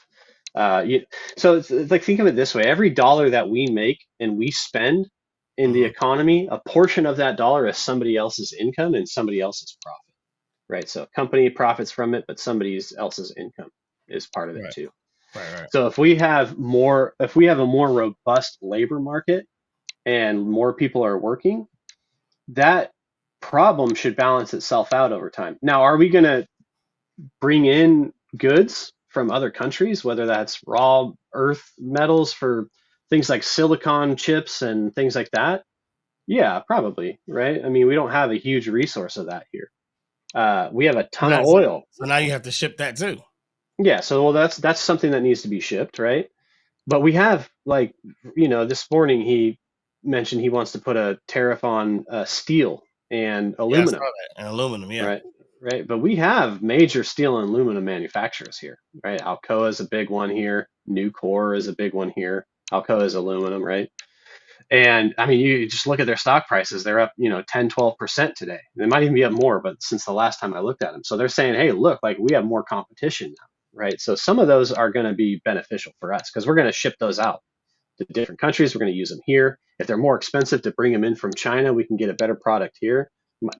you. So it's like think of it this way: every dollar that we make and we spend in the Mm-hmm. economy, a portion of that dollar is somebody else's income and somebody else's profit, right? So a company profits from it, but somebody else's income is part of it Right, too. right. So if we have a more robust labor market and more people are working, that problem should balance itself out over time. Now, are we going to bring in goods from other countries, whether that's raw earth metals for things like silicon chips and things like that? Yeah, probably, right? I mean, we don't have a huge resource of that here. We have a So ton now, of so, oil. so now you have to ship that too. Yeah, so well, that's something that needs to be shipped, right? But we have like, this morning he mentioned he wants to put a tariff on steel and Yeah, I saw aluminum, that. And aluminum, yeah. right? Right. But we have major steel and aluminum manufacturers here, right? Alcoa is a big one here. Nucor is a big one here. Alcoa is aluminum, right? And I mean, you just look at their stock prices, they're up, 10, 12% today. They might even be up more, but since the last time I looked at them. So they're saying, hey, look, like we have more competition now, right? So some of those are going to be beneficial for us because we're going to ship those out to different countries. We're going to use them here. If they're more expensive to bring them in from China, we can get a better product here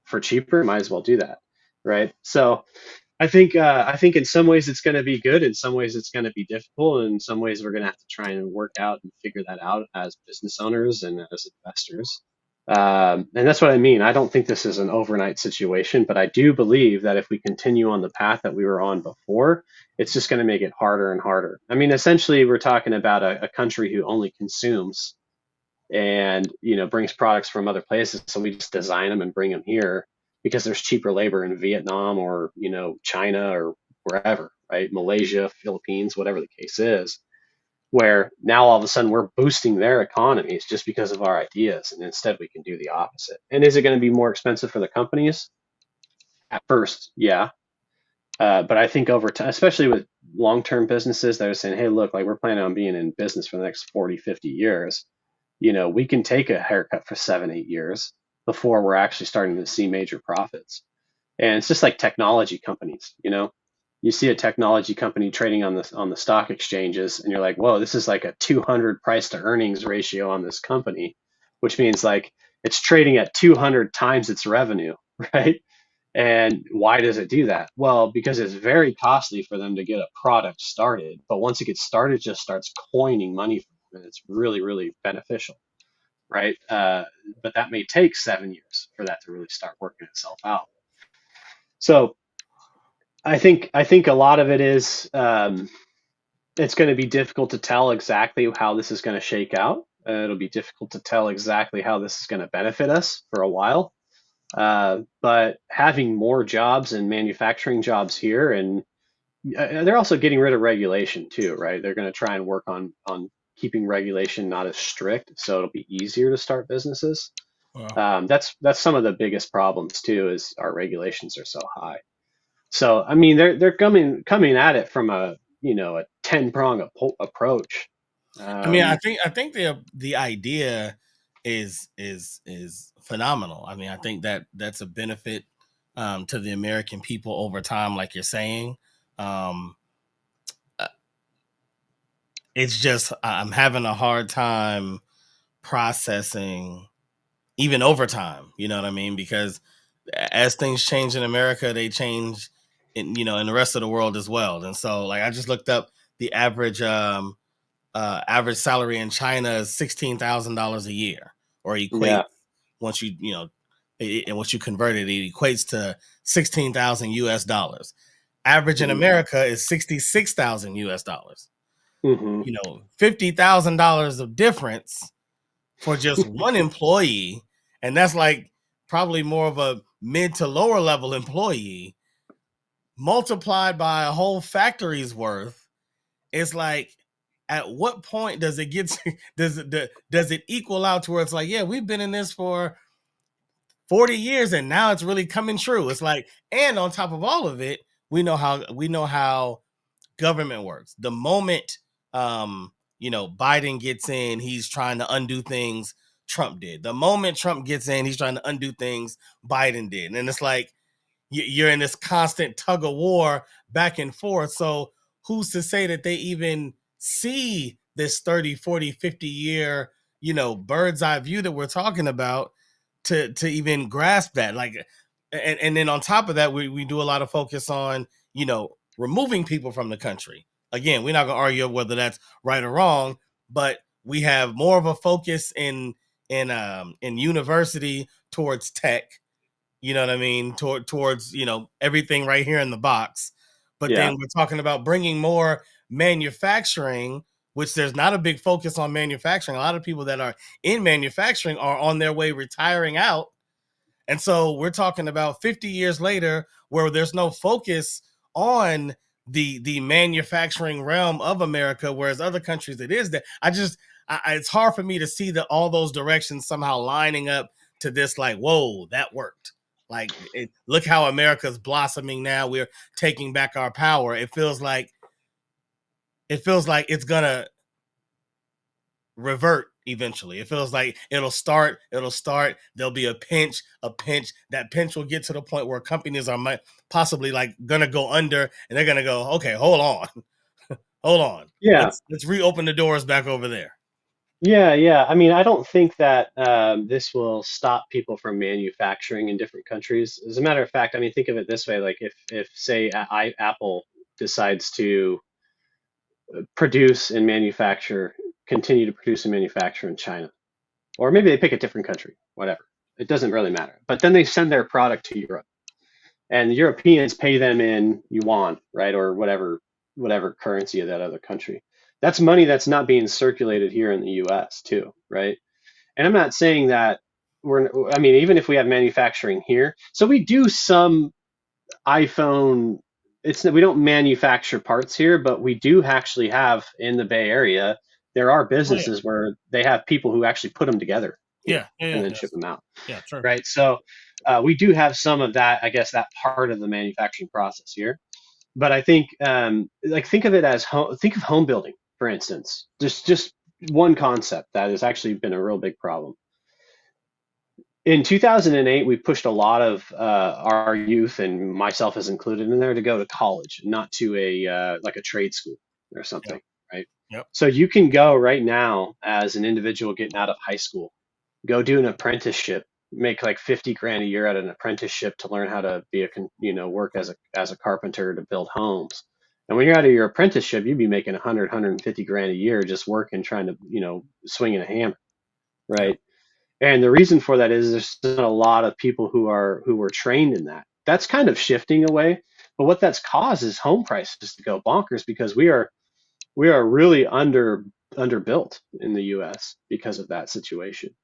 for cheaper. Might as well do that, right? So I think in some ways it's going to be good. In some ways it's going to be difficult. And in some ways we're going to have to try and work out and figure that out as business owners and as investors. And that's what I mean. I don't think this is an overnight situation, but I do believe that if we continue on the path that we were on before, it's just going to make it harder and harder. I mean, essentially, we're talking about a country who only consumes and brings products from other places. So we just design them and bring them here because there's cheaper labor in Vietnam or China or wherever, right? Malaysia, Philippines, whatever the case is. Where now all of a sudden we're boosting their economies just because of our ideas, and instead we can do the opposite. And is it going to be more expensive for the companies at first? Yeah, but I think over time, especially with long-term businesses that are saying, hey, look, like we're planning on being in business for the next 40, 50 years, we can take a haircut for 7, 8 years before we're actually starting to see major profits. And it's just like technology companies. You see a technology company trading on the stock exchanges, and you're like, whoa, this is like a 200 price to earnings ratio on this company, which means like it's trading at 200 times its revenue, right? And why does it do that? Well, because it's very costly for them to get a product started. But once it gets started, it just starts coining money for them. And it's really, really beneficial, right? But that may take 7 years for that to really start working itself out. So I think a lot of it is it's going to be difficult to tell exactly how this is going to shake out. It'll be difficult to tell exactly how this is going to benefit us for a while. But having more jobs and manufacturing jobs here, and they're also getting rid of regulation too, right? They're going to try and work on keeping regulation not as strict, so it'll be easier to start businesses. Well, That's some of the biggest problems too, is our regulations are so high. So I mean, they're coming at it from a 10-prong approach. I mean, Um, I think the idea is phenomenal. I mean, I think that that's a benefit to the American people over time, like you're saying. Um, uh, it's just I'm having a hard time processing even over time. You know what I mean? Because as things change in America, they change in the rest of the world as well. And so, like, I just looked up the average salary in China is $16,000 a year, or equates yeah. once and once you convert it, it equates to 16,000 US dollars. Average in Hmm. America is 66,000 US dollars. Hmm. $50,000 of difference for just one employee, and that's like probably more of a mid to lower level employee, multiplied by a whole factory's worth. It's like, at what point does it get to, does it equal out to where it's like, yeah, we've been in this for 40 years and now it's really coming true. It's like, and on top of all of it, we know how government works. The moment Biden gets in, he's trying to undo things Trump did. The moment Trump gets in, he's trying to undo things Biden did. And it's like, you're in this constant tug of war back and forth. So who's to say that they even see this 30, 40, 50 year, bird's eye view that we're talking about, to even grasp that? Like, and then on top of that, we do a lot of focus on, removing people from the country. Again, we're not going to argue whether that's right or wrong, but we have more of a focus in university towards tech, you know what I mean, towards everything right here in the box. But Yeah. then we're talking about bringing more manufacturing, which there's not a big focus on manufacturing. A lot of people that are in manufacturing are on their way retiring out, and so we're talking about 50 years later where there's no focus on the manufacturing realm of America, whereas other countries it is. That it's hard for me to see that all those directions somehow lining up to this, like, whoa, that worked. Like, look how America's blossoming now. We're taking back our power. It feels like it's gonna revert eventually. It feels like it'll start. There'll be a pinch. That pinch will get to the point where companies are possibly like gonna go under, and they're gonna go, okay, hold on, hold on. Yeah. Let's reopen the doors back over there. Yeah, yeah. I mean, I don't think that this will stop people from manufacturing in different countries. As a matter of fact, I mean, think of it this way: like if say Apple decides to produce and manufacture, continue to produce and manufacture in China, or maybe they pick a different country, whatever. It doesn't really matter. But then they send their product to Europe, and the Europeans pay them in yuan, right, or whatever currency of that other country. That's money that's not being circulated here in the U.S. too, right? And I'm not saying that I mean, even if we have manufacturing here, so we do some iPhone, we don't manufacture parts here, but we do actually have in the Bay Area, there are Oh yeah, businesses where they have people who actually put them together here yeah, yeah, and yeah. then ship Yes, them out, yeah, sure. right? So we do have some of that, I guess, that part of the manufacturing process here. But I think, like, think of it as think of home building, for instance. Just one concept that has actually been a real big problem in 2008, we pushed a lot of our youth, and myself as included in there, to go to college, not to a like a trade school or Yep, something, right? yep, So you can go right now as an individual getting out of high school, go do an apprenticeship make like 50 grand a year at an apprenticeship to learn how to be work as a carpenter to build homes. And when you're out of your apprenticeship, you'd be making 100, 150 grand a year just working, trying to, swinging a hammer, Yeah. right? And the reason for that is there's not a lot of people who were trained in that. That's kind of shifting away. But what that's caused is home prices to go bonkers because we are really underbuilt in the US because of that situation.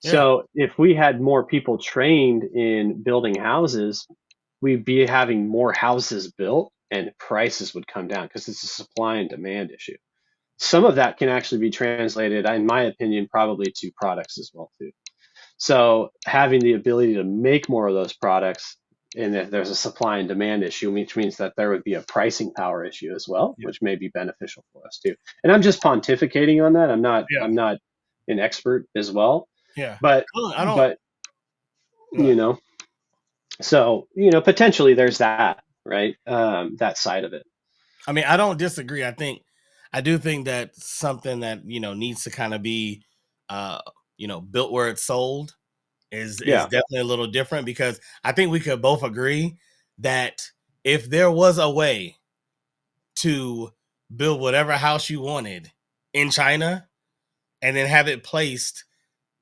Yeah. So if we had more people trained in building houses, we'd be having more houses built and prices would come down because it's a supply and demand issue. Some of that can actually be translated, in my opinion, probably to products as well too. So having the ability to make more of those products, and if there's a supply and demand issue, which means that there would be a pricing power issue as well, Yeah. which may be beneficial for us too. And I'm just pontificating on that. I'm not Yeah. I'm not an expert as well, Yeah. but I don't. but Yeah. you know, so potentially there's that, right? That side of it. I mean, I don't disagree. I do think that something that needs to kind of be, uh, built where it's sold is Yeah. definitely a little different because I think we could both agree that if there was a way to build whatever house you wanted in China and then have it placed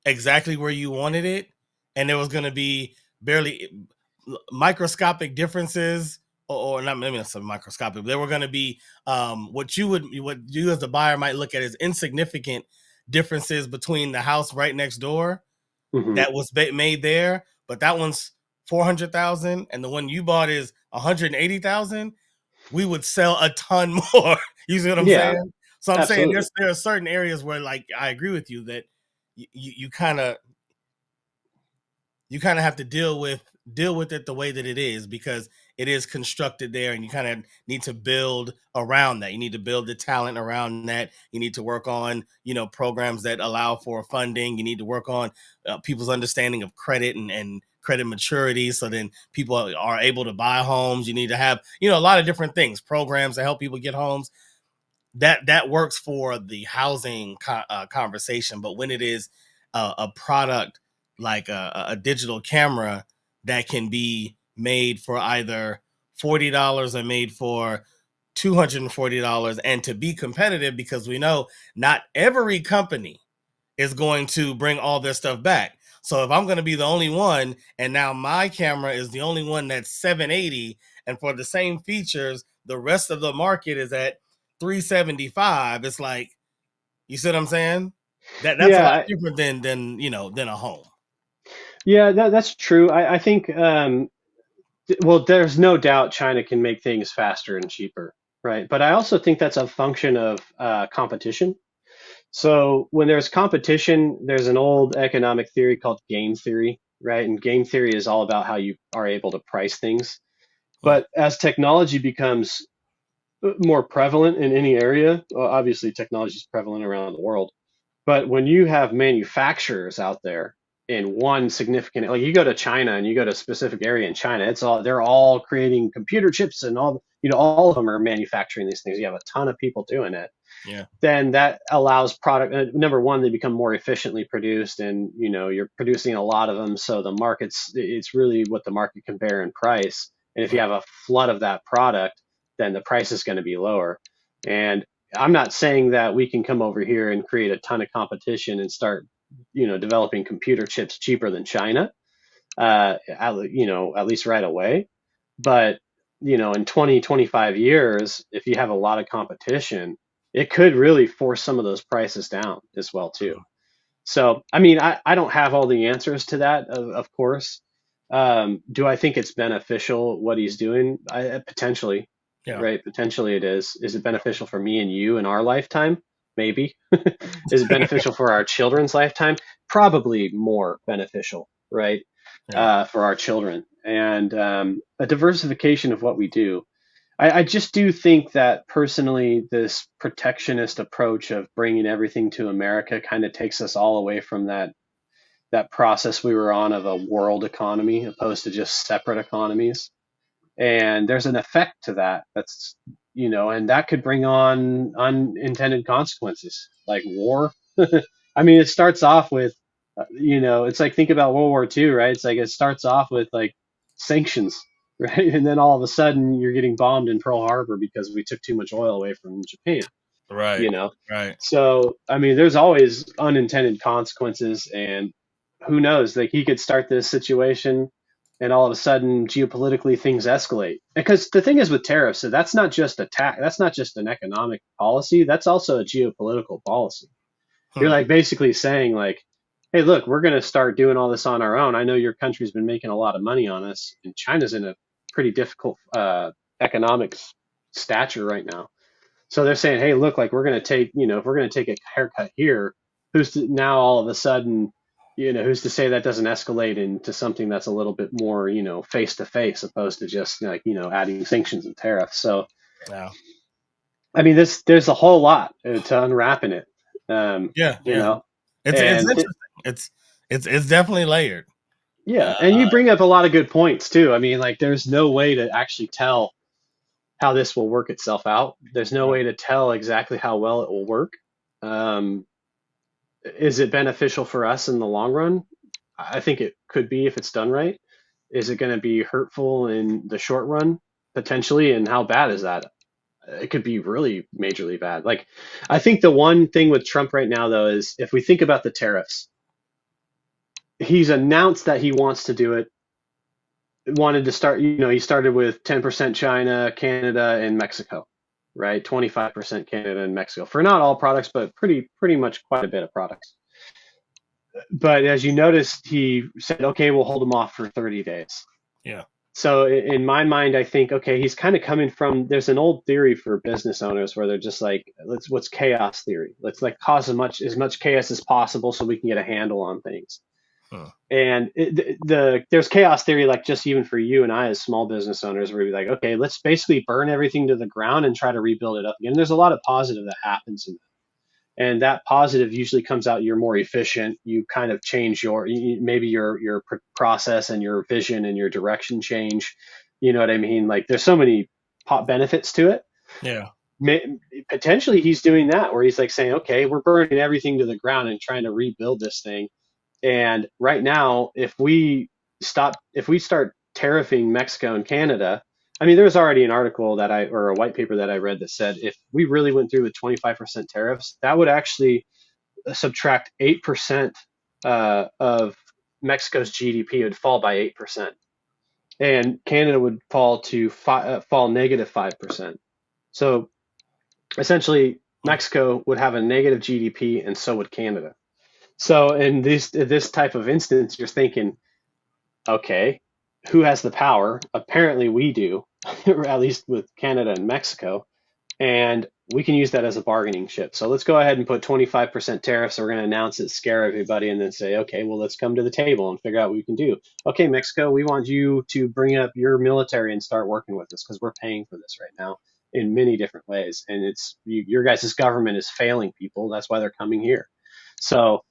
exactly where you wanted it, and there was going to be barely microscopic differences, or not, maybe not so microscopic, but there were going to be what you as the buyer might look at as insignificant differences between the house right next door Hmm. that was made there, but that one's 400,000 and the one you bought is 180,000. We would sell a ton more. You see what I'm Yeah. saying? So I'm saying Absolutely. there are certain areas where, like, I agree with you that you kind of have to deal with it the way that it is because it is constructed there, and you kind of need to build around that. You need to build the talent around that. You need to work on programs that allow for funding. You need to work on people's understanding of credit and credit maturity, so then people are able to buy homes. You need to have a lot of different things, programs to help people get homes. That works for the housing conversation, but when it is a product like a digital camera that can be made for either $40 or made for $240, and to be competitive, because we know not every company is going to bring all their stuff back. So if I'm going to be the only one, and now my camera is the only one that's 780, and for the same features, the rest of the market is at 375, it's like, you see what I'm saying? That's a lot Yeah. different than a home. Yeah. That's true. I think. Well, there's no doubt China can make things faster and cheaper, right? But I also think that's a function of competition. So when there's competition, there's an old economic theory called game theory, right? And game theory is all about how you are able to price things. Yeah. But as technology becomes more prevalent in any area, well, obviously technology is prevalent around the world. But when you have manufacturers out there in one significant, like you go to China and you go to a specific area in China, they're all creating computer chips and all of them are manufacturing these things. You have a ton of people doing it. Yeah. Then that allows product, number one, they become more efficiently produced and, you're producing a lot of them. So it's really what the market can bear in price. And if you Right. have a flood of that product, then the price is going to be lower. And I'm not saying that we can come over here and create a ton of competition and start, developing computer chips cheaper than China, at least right away. But, in 20, 25 years, if you have a lot of competition, it could really force some of those prices down as well too. So, I mean, I don't have all the answers to that, of course. Do I think it's beneficial what he's doing? Potentially, Yeah. right? Potentially it is. Is it beneficial for me and you in our lifetime? Maybe. Is it beneficial for our children's lifetime? Probably more beneficial, right? Yeah. For our children. And a diversification of what we do. I just do think that personally, this protectionist approach of bringing everything to America kind of takes us all away from that process we were on of a world economy opposed to just separate economies. And there's an effect to that and that could bring on unintended consequences like war. I mean, it starts off with It's like, think about World War II, right? It's like it starts off with like sanctions, right? And then all of a sudden you're getting bombed in Pearl Harbor because we took too much oil away from Japan, Right. you know? Right. So, I mean, there's always unintended consequences, and who knows? Like, he could start this situation, and all of a sudden, geopolitically, things escalate. Because the thing is with tariffs, so that's not just that's not just an economic policy. That's also a geopolitical policy. You're Hmm. like basically saying like, hey, look, we're going to start doing all this on our own. I know your country's been making a lot of money on us, and China's in a pretty difficult economic stature right now. So they're saying, hey, look, like we're going to take, if we're going to take a haircut here, now all of a sudden, who's to say that doesn't escalate into something that's a little bit more, face to face, opposed to just like, adding sanctions and tariffs. So, Yeah. I mean, there's a whole lot to unwrap in it, Yeah. you Yeah. know, It's and interesting. It's definitely layered. yeah, Uh, and you bring up a lot of good points too. I mean, like, there's no way to actually tell how this will work itself out. There's no right. way to tell exactly how well it will work. Um, is it beneficial for us in the long run? I think it could be if it's done right. Is it going to be hurtful in the short run? Potentially, and how bad is that? It could be really majorly bad. Like, I think the one thing with Trump right now, though, is if we think about the tariffs, he's announced that he wants to do it. Wanted to start, he started with 10% China, Canada, and Mexico, right? 25% Canada and Mexico for not all products, but pretty much quite a bit of products. But as you noticed, he said, okay, we'll hold them off for 30 days. Yeah. So in my mind, I think, okay, he's kind of coming from, there's an old theory for business owners where they're just like, what's chaos theory? Let's like cause as much chaos as possible so we can get a handle on things. Huh. And there's chaos theory, like just even for you and I as small business owners, where we're like, okay, let's basically burn everything to the ground and try to rebuild it up again. There's a lot of positive that happens in that, and that positive usually comes out. You're more efficient. You kind of change maybe your process and your vision and your direction change. You know what I mean? Like, there's so many benefits to it. Yeah. Potentially, he's doing that where he's like saying, okay, we're burning everything to the ground and trying to rebuild this thing. And right now, if we start tariffing Mexico and Canada, I mean, there was already an article or a white paper that I read that said if we really went through with 25% tariffs, that would actually subtract 8% of Mexico's GDP. It would fall by 8%, and Canada would fall negative 5%. So essentially, Hmm. Mexico would have a negative GDP, and so would Canada. So in this type of instance, you're thinking, okay, who has the power? Apparently we do, or at least with Canada and Mexico, and we can use that as a bargaining chip. So let's go ahead and put 25% tariffs. So we're going to announce it, scare everybody, and then say, okay, well, let's come to the table and figure out what we can do. Okay, Mexico, we want you to bring up your military and start working with us because we're paying for this right now in many different ways, and your guys' government is failing people. That's why they're coming here. So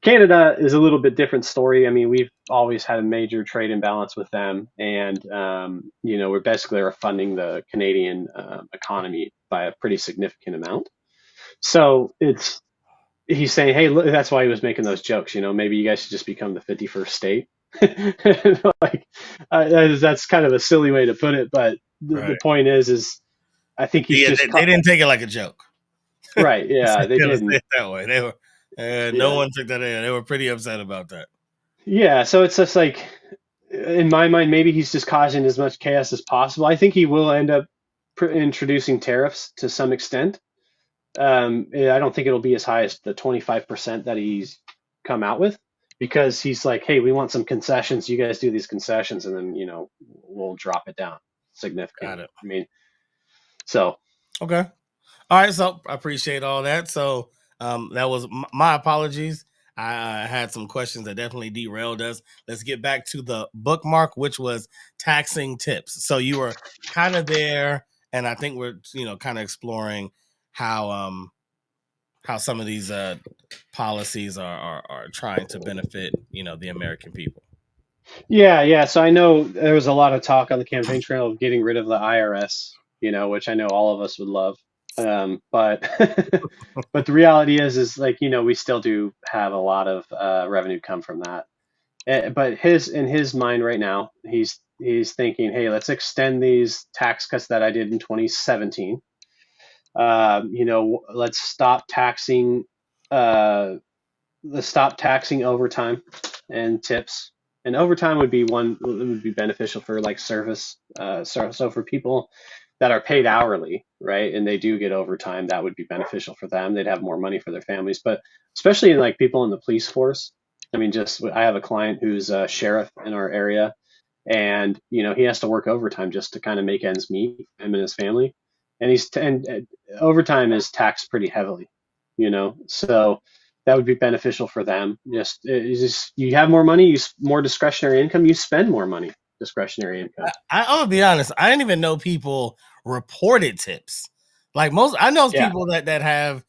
Canada is a little bit different story. I mean, we've always had a major trade imbalance with them, and we basically are funding the Canadian economy by a pretty significant amount. So he's saying, hey, look, that's why he was making those jokes. Maybe you guys should just become the 51st state. Like, that's kind of a silly way to put it, but the Right. point is I think he's Yeah. just They didn't take it like a joke. right. Let's Yeah, they say didn't. it that way. They were. No Yeah. one took that in. They were pretty upset about that. Yeah, so it's just like, in my mind, maybe he's just causing as much chaos as possible. I think he will end up introducing tariffs to some extent. I don't think it'll be as high as the 25% that he's come out with, because he's like, hey, we want some concessions. You guys do these concessions, and then we'll drop it down Got significantly. it. I mean, so Okay. All right, so I appreciate all that. So that was my apologies. I had some questions that definitely derailed us. Let's get back to the bookmark, which was taxing tips. So you were kind of there, and I think we're kind of exploring how some of these policies are trying to benefit the American people. yeah. So I know there was a lot of talk on the campaign trail of getting rid of the IRS, which I know all of us would love. But but the reality is like, we still do have a lot of revenue come from that. But in his mind right now, he's thinking, hey, let's extend these tax cuts that I did in 2017. Let's stop taxing uh, overtime and tips. And overtime would be beneficial for like service. So for people that are paid hourly, right, and they do get overtime, that would be beneficial for them. They'd have more money for their families. But especially like people in the police force. I mean, I have a client who's a sheriff in our area, and he has to work overtime just to kind of make ends meet, him and his family. And overtime is taxed pretty heavily, so that would be beneficial for them. Just you have more money, more discretionary income, you spend more money, discretionary income. I'm gonna be honest. I didn't even know people reported tips. Like I know Yeah, people that have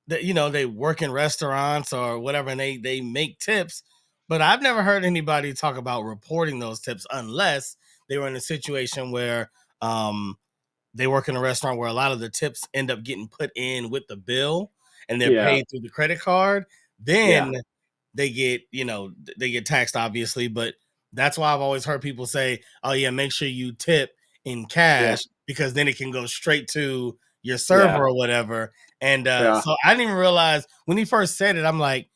that they work in restaurants or whatever, and they make tips. But I've never heard anybody talk about reporting those tips unless they were in a situation where they work in a restaurant where a lot of the tips end up getting put in with the bill and they're yeah, paid through the credit card. yeah, Then they get they get taxed, obviously. But that's why I've always heard people say, oh yeah, make sure you tip in yeah, cash, because then it can go straight to your yeah, server or whatever. And yeah. so I didn't even realize when he first said it. I'm like,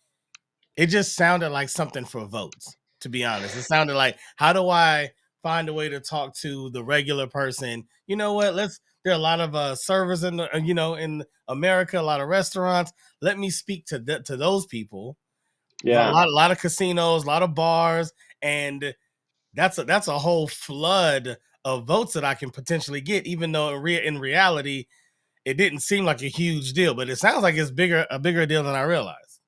it just sounded like something for votes, to be honest. It sounded like, how do I find a way to talk to the regular person? You know what? There are a lot of servers in in America, a lot of restaurants. Let me speak to those people. Yeah. A lot of casinos, a lot of bars, and that's a whole flood of votes that I can potentially get, even though in reality it didn't seem like a huge deal, but it sounds like it's a bigger deal than I realized.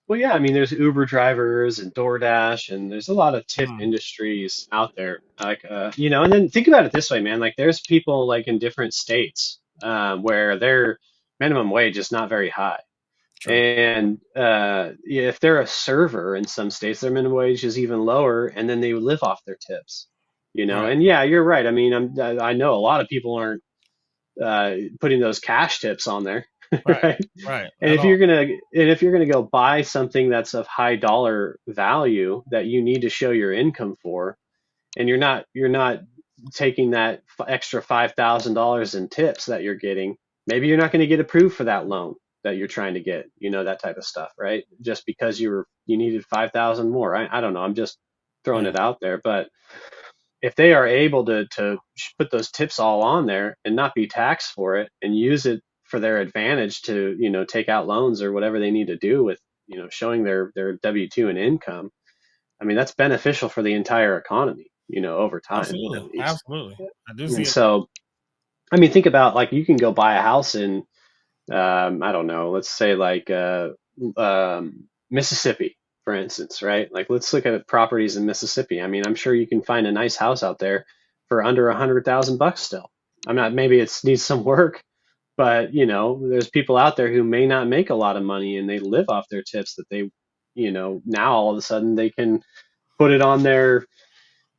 Well, yeah, I mean, there's Uber drivers and DoorDash, and there's a lot of tip Mm, industries out there. Like, and then think about it this way, man. Like, there's people like in different states where their minimum wage is not very high. true. And yeah, if they're a server in some states, their minimum wage is even lower, and then they live off their tips. Right. And yeah, you're right. I mean, I know a lot of people aren't putting those cash tips on there, Right. right? Right. And At all. if you're gonna go buy something that's of high dollar value that you need to show your income for, and you're not taking that extra $5,000 in tips that you're getting, maybe you're not going to get approved for that loan that you're trying to get, that type of stuff, right? Just because you needed 5,000 more. I don't know. I'm just throwing Yeah. it out there, but if they are able to put those tips all on there and not be taxed for it and use it for their advantage to take out loans or whatever they need to do with showing their W-2 and income, I mean that's beneficial for the entire economy over time Absolutely. at least. Absolutely. I do see And it. so I mean think about like you can go buy a house in I don't know, let's say like Mississippi, for instance, right? Like let's look at properties in Mississippi. I mean, I'm sure you can find a nice house out there for under $100,000 still. I'm not, maybe it needs some work, but there's people out there who may not make a lot of money and they live off their tips that they, now all of a sudden they can put it on their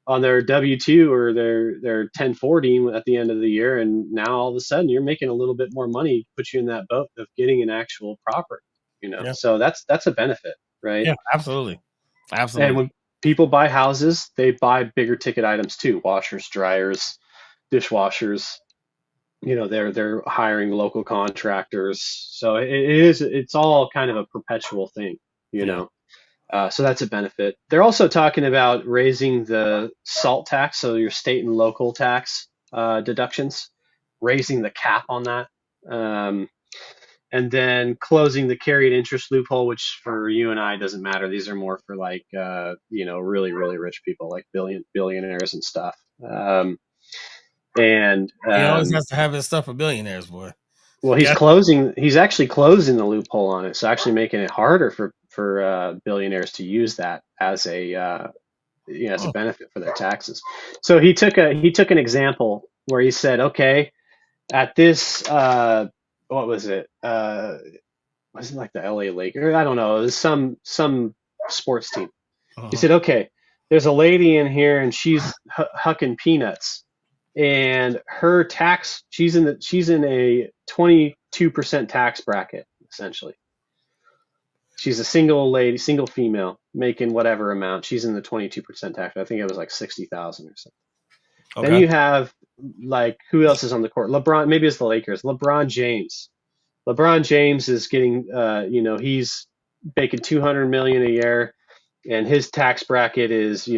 W-2 or their 1040 at the end of the year, and now all of a sudden you're making a little bit more money, put you in that boat of getting an actual property. Yeah. So that's a benefit, right? Yeah. Absolutely. And Absolutely. when people buy houses, they buy bigger ticket items too: washers, dryers, dishwashers. They're hiring local contractors, so it's all kind of a perpetual thing. You Yeah. know, so that's a benefit. They're also talking about raising the SALT tax, so your state and local tax deductions, raising the cap on that, um, and then closing the carried interest loophole, which for you and I doesn't matter. These are more for like really really rich people, like billionaires and stuff. And He always has to have his stuff for billionaires, boy. Well, Yeah. he's actually closing the loophole on it, so actually making it harder for billionaires to use that as as a Oh, benefit for their taxes. So he took an example where he said, okay, at this what was it? Was it like the LA Lakers? I don't know. It was some sports team. He uh-huh. said, okay, there's a lady in here and she's hucking peanuts and her tax, she's in a 22% tax bracket essentially. She's a single lady, single female, making whatever amount. She's in the 22% tax. I think it was like 60,000 or something. Then Okay. you have like who else is on the court? LeBron, maybe it's the Lakers. LeBron James. LeBron James is getting, he's making 200 million a year, and his tax bracket is,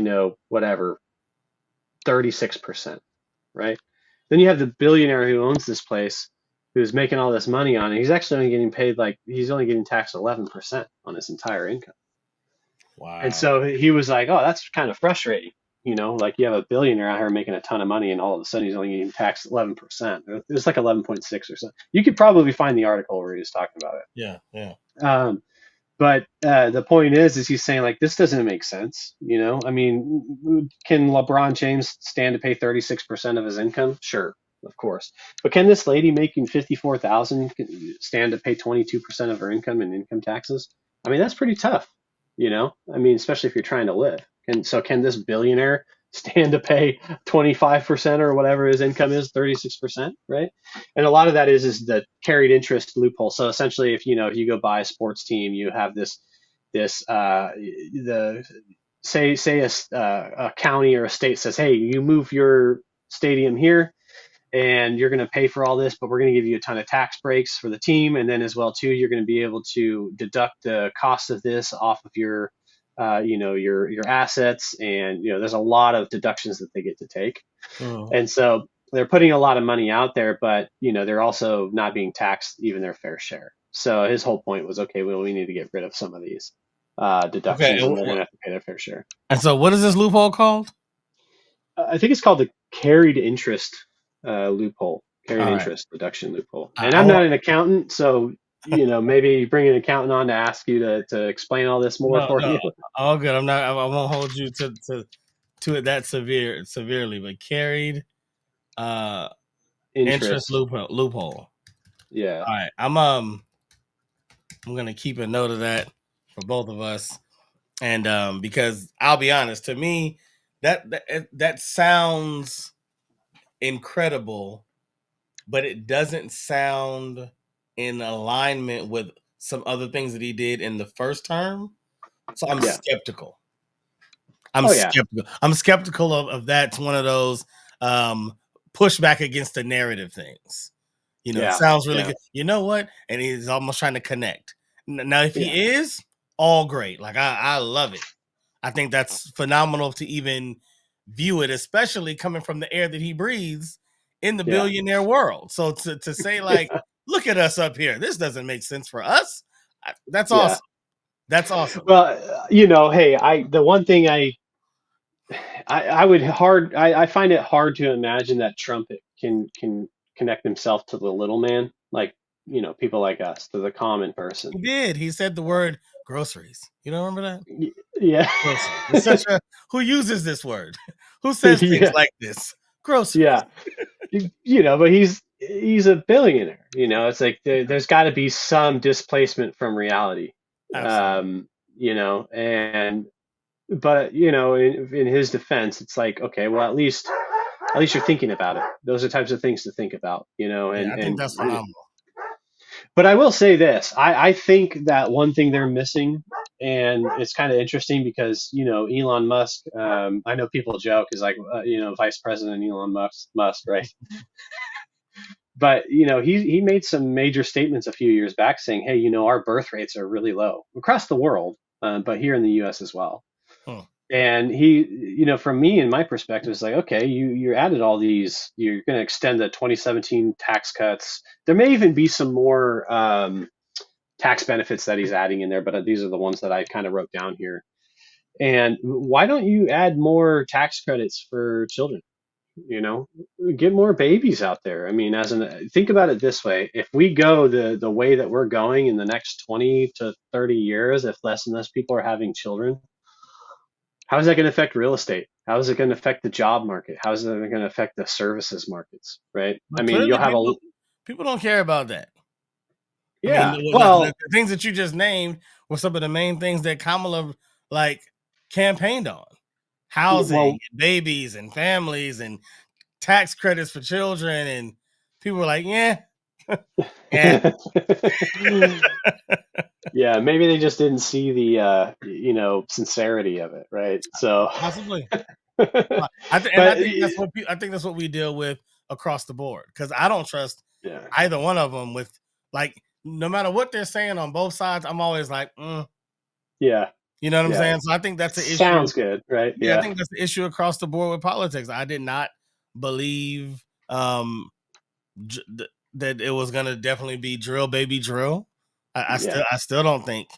whatever, 36%, right? Then you have the billionaire who owns this place, who's making all this money on it. He's actually only getting paid he's only getting taxed 11% on his entire income. And Wow. so he was like, oh, that's kind of frustrating. Like you have a billionaire out here making a ton of money, and all of a sudden he's only getting taxed 11%. It was like 11.6 or something. You could probably find the article where he was talking about it. Yeah. Yeah. But the point is he's saying like this doesn't make sense. I mean, can LeBron James stand to pay 36% of his income? Sure, of course. But can this lady making 54,000 stand to pay 22% of her income in income taxes? I mean, that's pretty tough. I mean, especially if you're trying to live. And so, can this billionaire stand to pay 25% or whatever his income is, 36%, right? And a lot of that is the carried interest loophole. So essentially, if you go buy a sports team, you have the say a county or a state says, hey, you move your stadium here, and you're going to pay for all this, but we're going to give you a ton of tax breaks for the team, and then as well too, you're going to be able to deduct the cost of this off of your your assets, and there's a lot of deductions that they get to take. And so they're putting a lot of money out there, but they're also not being taxed even their fair share. So his whole point was, okay, well, we need to get rid of some of these Okay. deductions, and they're going to have to pay their fair share. And so, what is this loophole called? I think it's called the carried interest loophole, carried All right. interest deduction loophole. I, And I I'm want not an accountant, so maybe bring an accountant on to ask you to explain all this more no, for no, you. all good. I'm not. I won't hold you to it that severely, but carried uh interest Interest, loophole. yeah, All right. I'm gonna keep a note of that for both of us, and because I'll be honest, to me, that sounds incredible, but it doesn't sound in alignment with some other things that he did in the first term. So I'm yeah, skeptical. I'm oh yeah, skeptical. I'm skeptical of that's one of those pushback against the narrative things. It yeah, sounds really yeah, good. You know what? And he's almost trying to connect. Now, if yeah, he is, all great. Like I love it. I think that's phenomenal to even view it, especially coming from the air that he breathes in the yeah. billionaire world. So to say like, look at us up here. This doesn't make sense for us. That's Yeah. awesome. That's awesome. Well, hey, the one thing I find it hard to imagine that Trump can connect himself to the little man, like people like us, to the common person. He did. He said the word groceries. You don't remember that? Yeah, Groceries. It's such a who uses this word? Who says things yeah, like this? Groceries. yeah. But he's a billionaire. It's like there's got to be some displacement from reality. Absolutely. And but in his defense, it's like, okay, well, at least you're thinking about it. Those are types of things to think about, Yeah, I think and that's phenomenal. but I will say this. I think that one thing they're missing, and it's kind of interesting because, Elon Musk, I know people joke is like, Vice President Elon Musk, right? But, he made some major statements a few years back saying, hey, our birth rates are really low across the world, but here in the US as well. Hmm. And he, from me and my perspective, it's like, okay, you added all these, you're going to extend the 2017 tax cuts. There may even be some more tax benefits that he's adding in there, but these are the ones that I kind of wrote down here. And why don't you add more tax credits for children? You know, get more babies out there. I mean, think about it this way: if we go the way that we're going in the next 20 to 30 years, if less and less people are having children, how is that going to affect real estate? How is it going to affect the job market? How is it going to affect the services markets? Right? I But mean, clearly, you'll have people don't care about that. I mean, yeah. the things that you just named were some of the main things that Kamala like campaigned on: housing, Well, and babies, and families, and tax credits for children, and people were like, yeah, yeah, Yeah, maybe they just didn't see the sincerity of it, right? So, possibly. but I think that's what I think that's what we deal with across the board, because I don't trust yeah, either one of them with, like, no matter what they're saying on both sides. I'm always like, yeah, you know what I'm yeah. saying? So I think that's an issue. Sounds good, right? Yeah, I Yeah. think that's the issue across the board with politics. I did not believe that it was gonna definitely be drill, baby, drill. Yeah. I still don't think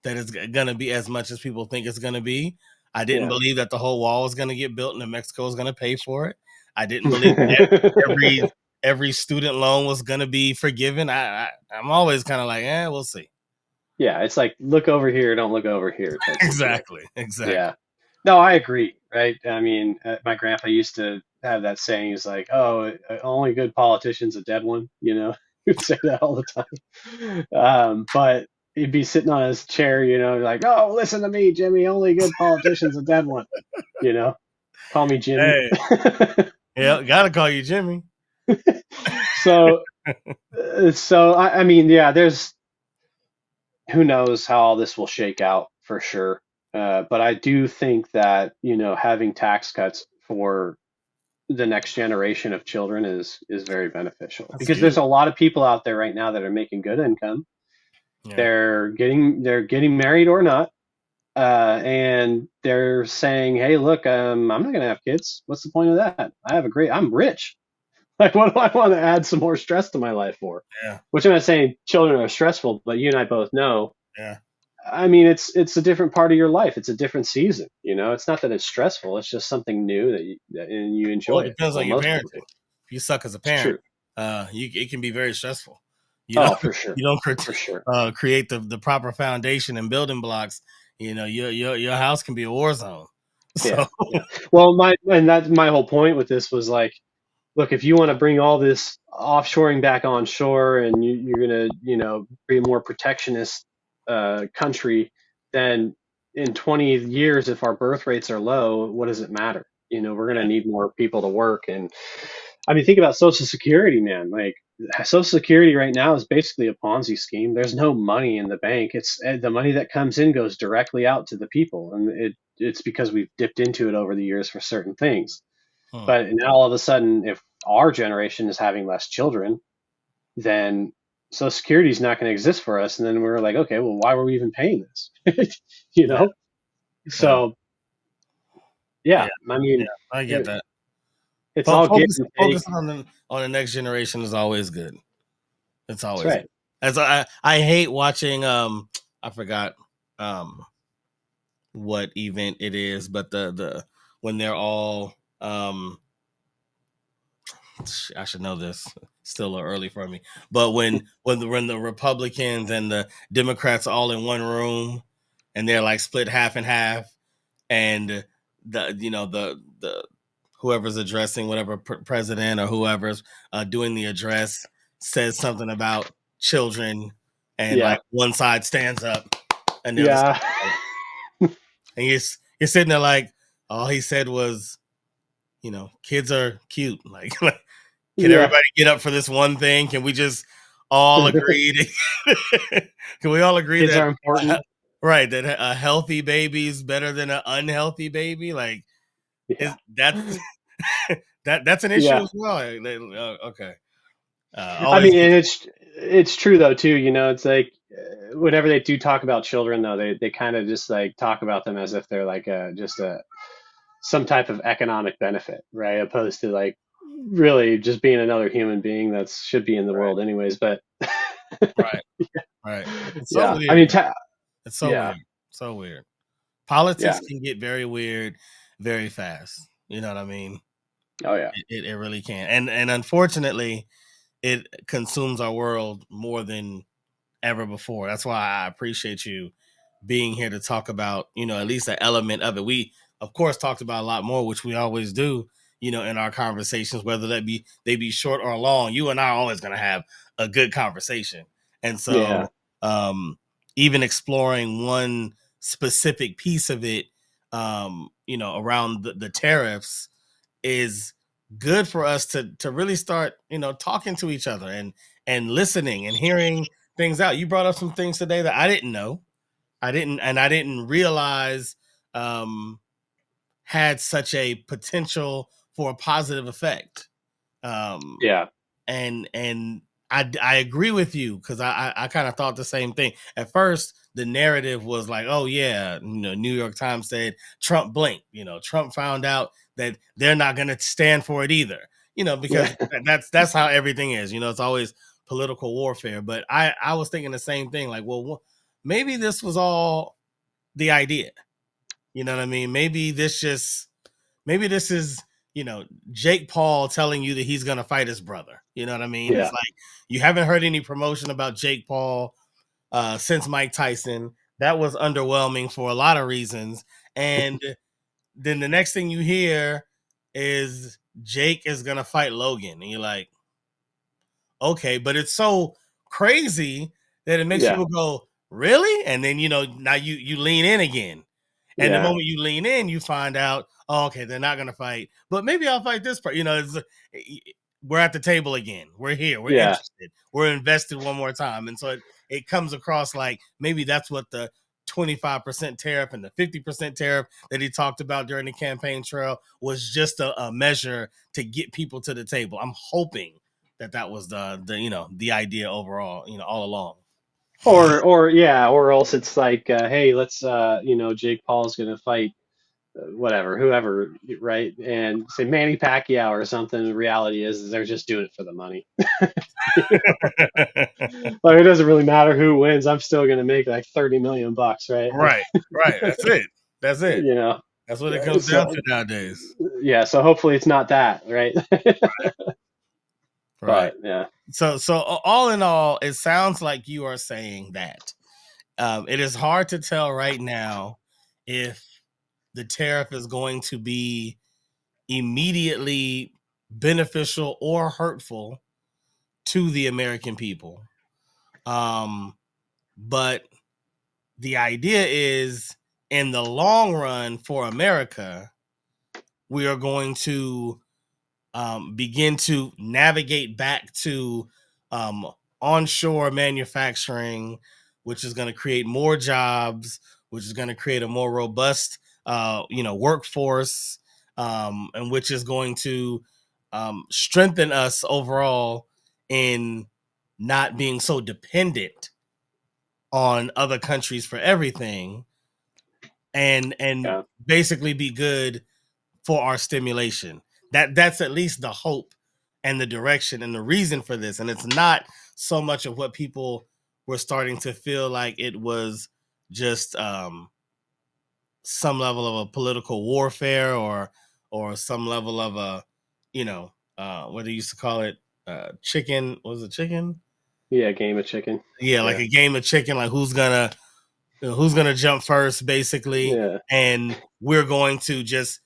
that it's gonna be as much as people think it's gonna be. I didn't Yeah. believe that the whole wall was gonna get built and that Mexico was gonna pay for it. I didn't believe that every every student loan was gonna be forgiven. I'm always kind of like, we'll see. Yeah, it's like look over here, don't look over here type situation. Exactly. Yeah. No, I agree, right? I mean, my grandpa used to have that saying. He's like, "Oh, only good politician's a dead one," you know. He'd say that all the time. But he'd be sitting on his chair, like, "Oh, listen to me, Jimmy. Only good politician's a dead one," you know. Call me Jimmy. Hey, yeah, gotta call you Jimmy. So, I mean, yeah, there's who knows how all this will shake out for sure. But I do think that, having tax cuts for the next generation of children is very beneficial, That's because there's huge. a lot of people out there right now that are making good income. Yeah, They're getting married or not, and they're saying, "Hey, look, I'm not going to have kids. What's the point of that? I'm rich. Like, what do I want to add some more stress to my life for?" yeah, Which I'm not saying children are stressful, but you and I both know. yeah. I mean, it's a different part of your life. It's a different season. It's not that it's stressful. It's just something new and you Well, enjoy it it. depends Well, on your most people do. parenting. If you suck as a It's parent, true. it can be very stressful. You know, Oh, for sure, you don't for sure. create the proper foundation and building blocks. Your house can be a war zone. So Yeah, yeah. Well, that's my whole point with this was like, look, if you want to bring all this offshoring back onshore and you're going to, be a more protectionist country, then in 20 years, if our birth rates are low, what does it matter? We're going to yeah, need more people to work. And I mean, think about Social Security, man. Like, Social Security right now is basically a Ponzi scheme. There's no money in the bank. It's the money that comes in goes directly out to the people, and it's because we've dipped into it over the years for certain things. hmm, But now all of a sudden, if our generation is having less children, then Social Security is not going to exist for us. And then we're like, okay, well, why were we even paying this? you yeah, know? yeah, So yeah, yeah, I yeah. mean, I get it, that. it's all give and take. Focus on the next generation is always good. It's That's always good. right. As I hate watching. I forgot what event it is, but the when they're all I should know this. Still a little early for me. But when the Republicans and the Democrats are all in one room and they're like split half and half, and the whoever's addressing whatever president or whoever's doing the address says something about children, and like Yeah. one side stands up and the other Yeah. side, and you're sitting there like all he said was, kids are cute. Like can Yeah. everybody get up for this one thing? Can we just all agree? Can we all agree Kids that are important. right, that a healthy baby is better than an unhealthy baby? Like, Yeah. is that's an issue Yeah. as well? Okay, I always mean, good. and it's true though too. It's like whenever they do talk about children, though, they kind of just like talk about them as if they're like just a some type of economic benefit, right? Opposed to like really just being another human being that should be in the Right, world anyways. But right, right. It's so yeah, I weird, mean, man. It's so yeah, weird, so weird. Politics yeah, can get very weird very fast. You know what I mean? oh yeah, It really can, and unfortunately, it consumes our world more than ever before. That's why I appreciate you being here to talk about, at least an element of it. We, of course, talked about a lot more, which we always do, in our conversations, whether they be short or long. You and I are always going to have a good conversation. And yeah, so, um, even exploring one specific piece of it, around the tariffs is good for us to really start, talking to each other and listening and hearing things out. You brought up some things today that I didn't know. I didn't realize um, had such a potential for a positive effect. Um, Yeah. and I agree with you because I kind of thought the same thing. At first, the narrative was like, oh yeah, New York Times said Trump blinked. Trump found out that they're not going to stand for it either. Yeah. Because that's how everything is. It's always political warfare. But I was thinking the same thing. Like, well, maybe this was all the idea. You know what I mean? Maybe this is, Jake Paul telling you that he's going to fight his brother. You know what I mean? It's Yeah. like you haven't heard any promotion about Jake Paul since Mike Tyson. That was underwhelming for a lot of reasons. And then the next thing you hear is Jake is going to fight Logan. And you're like, okay, but it's so crazy that it makes Yeah. people go, really? And then, now you lean in again. And the Yeah. moment you lean in, you find out, oh, okay, they're not going to fight, but maybe I'll fight this person. We're at the table again. We're here. We're Yeah. interested. We're invested one more time. And so it comes across like maybe that's what the 25% tariff and the 50% tariff that he talked about during the campaign trail was just a measure to get people to the table. I'm hoping that was the idea overall, all along. Or yeah, or else it's like, hey, let's Jake Paul's gonna fight whatever, whoever, right? And say Manny Pacquiao or something. The reality is they're just doing it for the money. Like it doesn't really matter who wins. I'm still gonna make like 30 million bucks, right? Right, right. That's it. That's it. You know. That's what it comes down So to nowadays. yeah, so hopefully it's not that, right? Right. But yeah. So all in all, it sounds like you are saying that it is hard to tell right now if the tariff is going to be immediately beneficial or hurtful to the American people. But the idea is in the long run for America, we are going to begin to navigate back to um, onshore manufacturing, which is going to create more jobs, which is going to create a more robust, workforce, and which is going to strengthen us overall in not being so dependent on other countries for everything, and Yeah. basically be good for our stimulation. That's at least the hope and the direction and the reason for this. And it's not so much of what people were starting to feel like it was just some level of a political warfare or some level of a, what they used to call it, chicken. Was it chicken? Yeah, game of chicken. Yeah, like Yeah. a game of chicken. Like who's gonna jump first, basically, Yeah. and we're going to just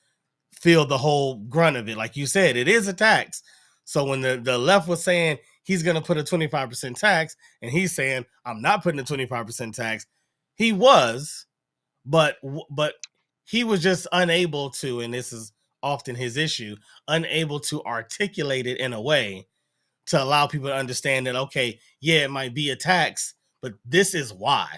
feel the whole grunt of it. Like you said, it is a tax. So when the left was saying he's going to put a 25% tax and he's saying I'm not putting a 25% tax, he was, but he was just unable to, and this is often his issue, unable to articulate it in a way to allow people to understand that, okay, yeah, it might be a tax, but this is why.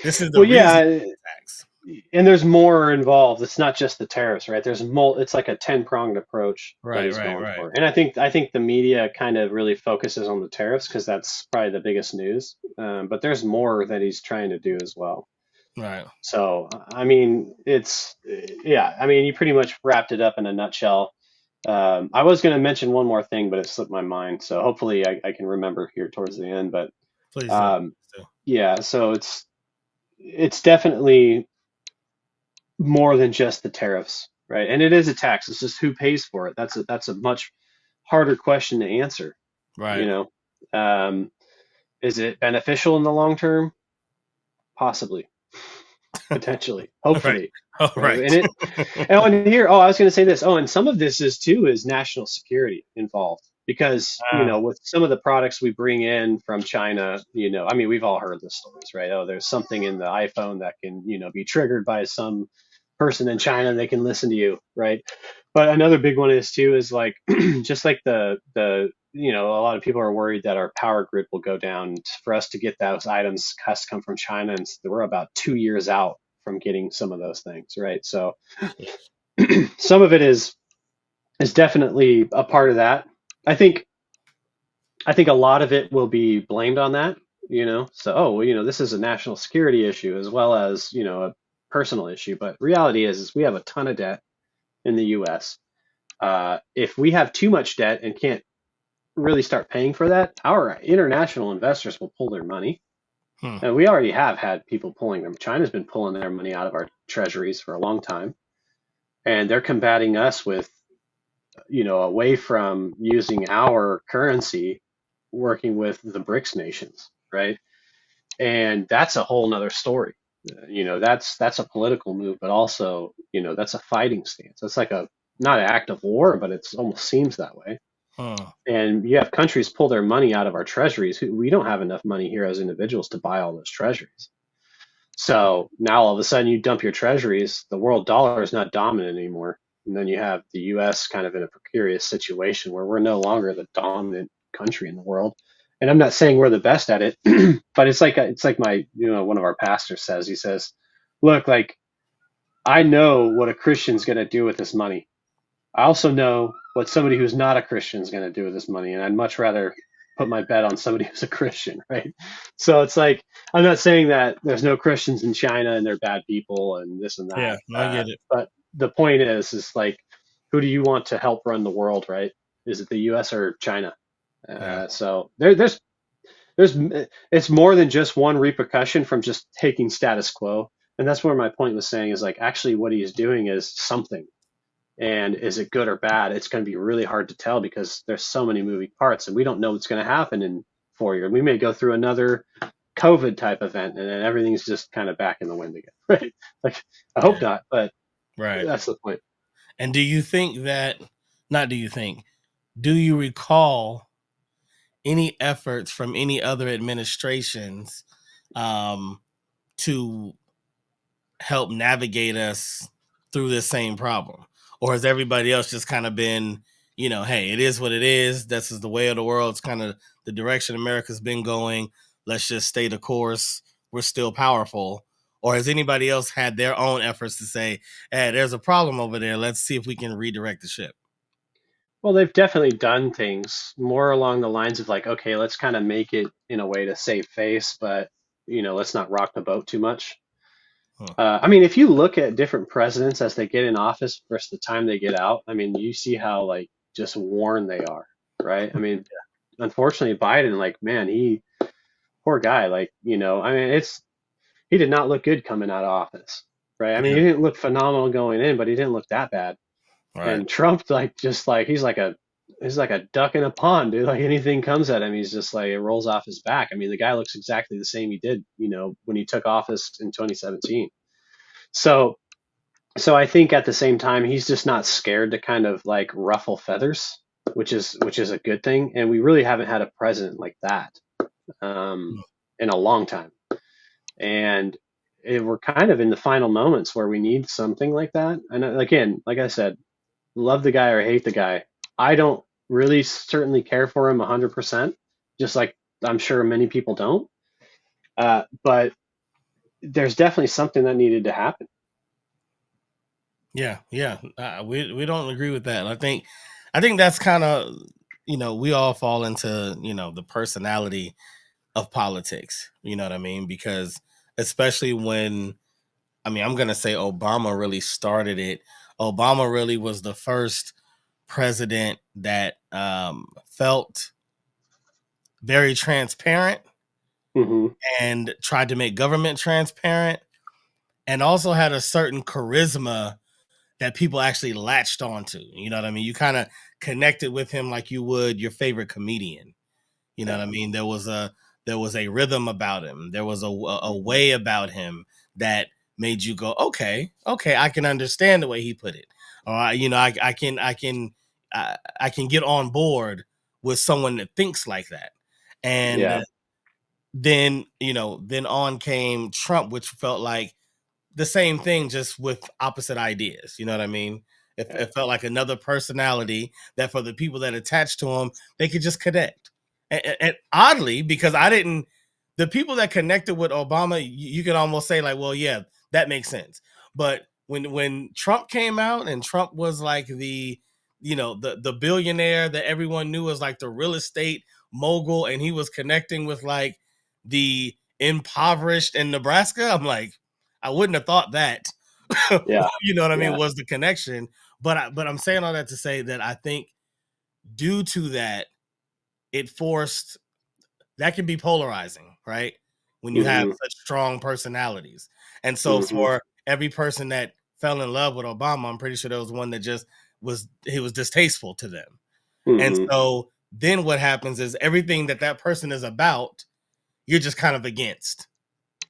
This is the Well, reason yeah, tax. and there's more involved. It's not just the tariffs, right? It's like a 10-pronged approach that Right, he's right, going right, for. And I think the media kind of really focuses on the tariffs because that's probably the biggest news. But there's more that he's trying to do as well. right. So, I mean, yeah, I mean, you pretty much wrapped it up in a nutshell. I was going to mention one more thing, but it slipped my mind. So hopefully I can remember here towards the end. But Please do. um, yeah, so it's definitely more than just the tariffs, right? And it is a tax. It's just who pays for it. That's a much harder question to answer. You Right. know, is it beneficial in the long term? Possibly, potentially, Right. hopefully, All right? right. And on here, oh, I was going to say this. Oh, and some of this is national security involved because with some of the products we bring in from China, I mean, we've all heard the stories, right? Oh, there's something in the iPhone that can be triggered by some person in China. They can listen to you, right? But another big one is too is like just like the a lot of people are worried that our power grid will go down. For us to get those items has to come from China, and we're about 2 years out from getting some of those things, right? So some of it is definitely a part of that. I think I think a lot of it will be blamed on that, So, oh, well, this is a national security issue as well as, a personal issue. But reality is we have a ton of debt in the U.S. If we have too much debt and can't really start paying for that, our international investors will pull their money. Hmm. And we already have had people pulling them. China's been pulling their money out of our treasuries for a long time, and they're combating us with, away from using our currency, working with the BRICS nations, right? And that's a whole nother story. That's a political move, but also, that's a fighting stance. That's like a not an act of war, but it almost seems that way. Hmm. And you have countries pull their money out of our treasuries. We don't have enough money here as individuals to buy all those treasuries. So now all of a sudden you dump your treasuries, the world dollar is not dominant anymore. And then you have the US kind of in a precarious situation where we're no longer the dominant country in the world. And I'm not saying we're the best at it, but it's like my, one of our pastors says. He says, "Look, like I know what a Christian's going to do with this money. I also know what somebody who's not a Christian is going to do with this money, and I'd much rather put my bet on somebody who's a Christian, right?" So it's like I'm not saying that there's no Christians in China and they're bad people and this and Yeah, that, I get it. but the point is like, who do you want to help run the world, right? Is it the U.S. or China? Yeah. So there's it's more than just one repercussion from just taking status quo, and that's where my point was saying is like actually what he's doing is something. And is it good or bad? It's going to be really hard to tell because there's so many moving parts, and we don't know what's going to happen in 4 years. We may go through another COVID type event, and then everything's just kind of back in the wind again, right? Like, I hope Yeah. not, but Right. that's the point. And do you think that, not do you think, do you recall any efforts from any other administrations um, to help navigate us through this same problem? Or has everybody else just kind of been, hey, it is what it is. This is the way of the world. It's kind of the direction America's been going. Let's just stay the course. We're still powerful. Or has anybody else had their own efforts to say, hey, there's a problem over there. Let's see if we can redirect the ship? Well, they've definitely done things more along the lines of like, okay, let's kind of make it in a way to save face, but let's not rock the boat too much. Huh. I mean, if you look at different presidents as they get in office versus the time they get out, I mean, you see how like just worn they are, right? I mean, unfortunately, Biden, like, man, poor guy, like, I mean, he did not look good coming out of office, right? I mean, Yeah. he didn't look phenomenal going in, but he didn't look that bad. Right. And Trump, like, just like he's like a duck in a pond, dude. Like anything comes at him, he's just like it rolls off his back. I mean, the guy looks exactly the same he did, when he took office in 2017. So So I think at the same time he's just not scared to kind of like ruffle feathers, which is a good thing. And we really haven't had a president like that um, in a long time. And we're kind of in the final moments where we need something like that. And again, like I said, love the guy or hate the guy. I don't really certainly care for him 100%, just like I'm sure many people don't. But there's definitely something that needed to happen. Yeah, yeah. We don't agree with that. I think that's kind of, we all fall into, the personality of politics. You know what I mean? Because especially when, I'm going to say Obama really started it. Obama really was the first president that felt very transparent Hmm. and tried to make government transparent, and also had a certain charisma that people actually latched onto. You know what I mean? You kind of connected with him like you would your favorite comedian. You know Yeah. what I mean? There was a rhythm about him. There was a way about him that made you go, okay, okay, I can understand the way he put it. Or I can get on board with someone that thinks like that. And Yeah. then on came Trump, which felt like the same thing, just with opposite ideas. You know what I mean? It felt like another personality that for the people that attached to him, they could just connect. And oddly, because the people that connected with Obama, you can almost say like, well, yeah, that makes sense. But when Trump came out and Trump was like the billionaire that everyone knew as like the real estate mogul, and he was connecting with like the impoverished in Nebraska, I'm like, I wouldn't have thought that. Yeah. You know what I mean? Yeah. Was the connection. But I'm saying all that to say that I think due to that, it forced that can be polarizing, right? When you have Hmm. such strong personalities. And so Hmm. for every person that fell in love with Obama, I'm pretty sure there was one that just was distasteful to them. And Hmm. so then what happens is everything that person is about, you're just kind of against.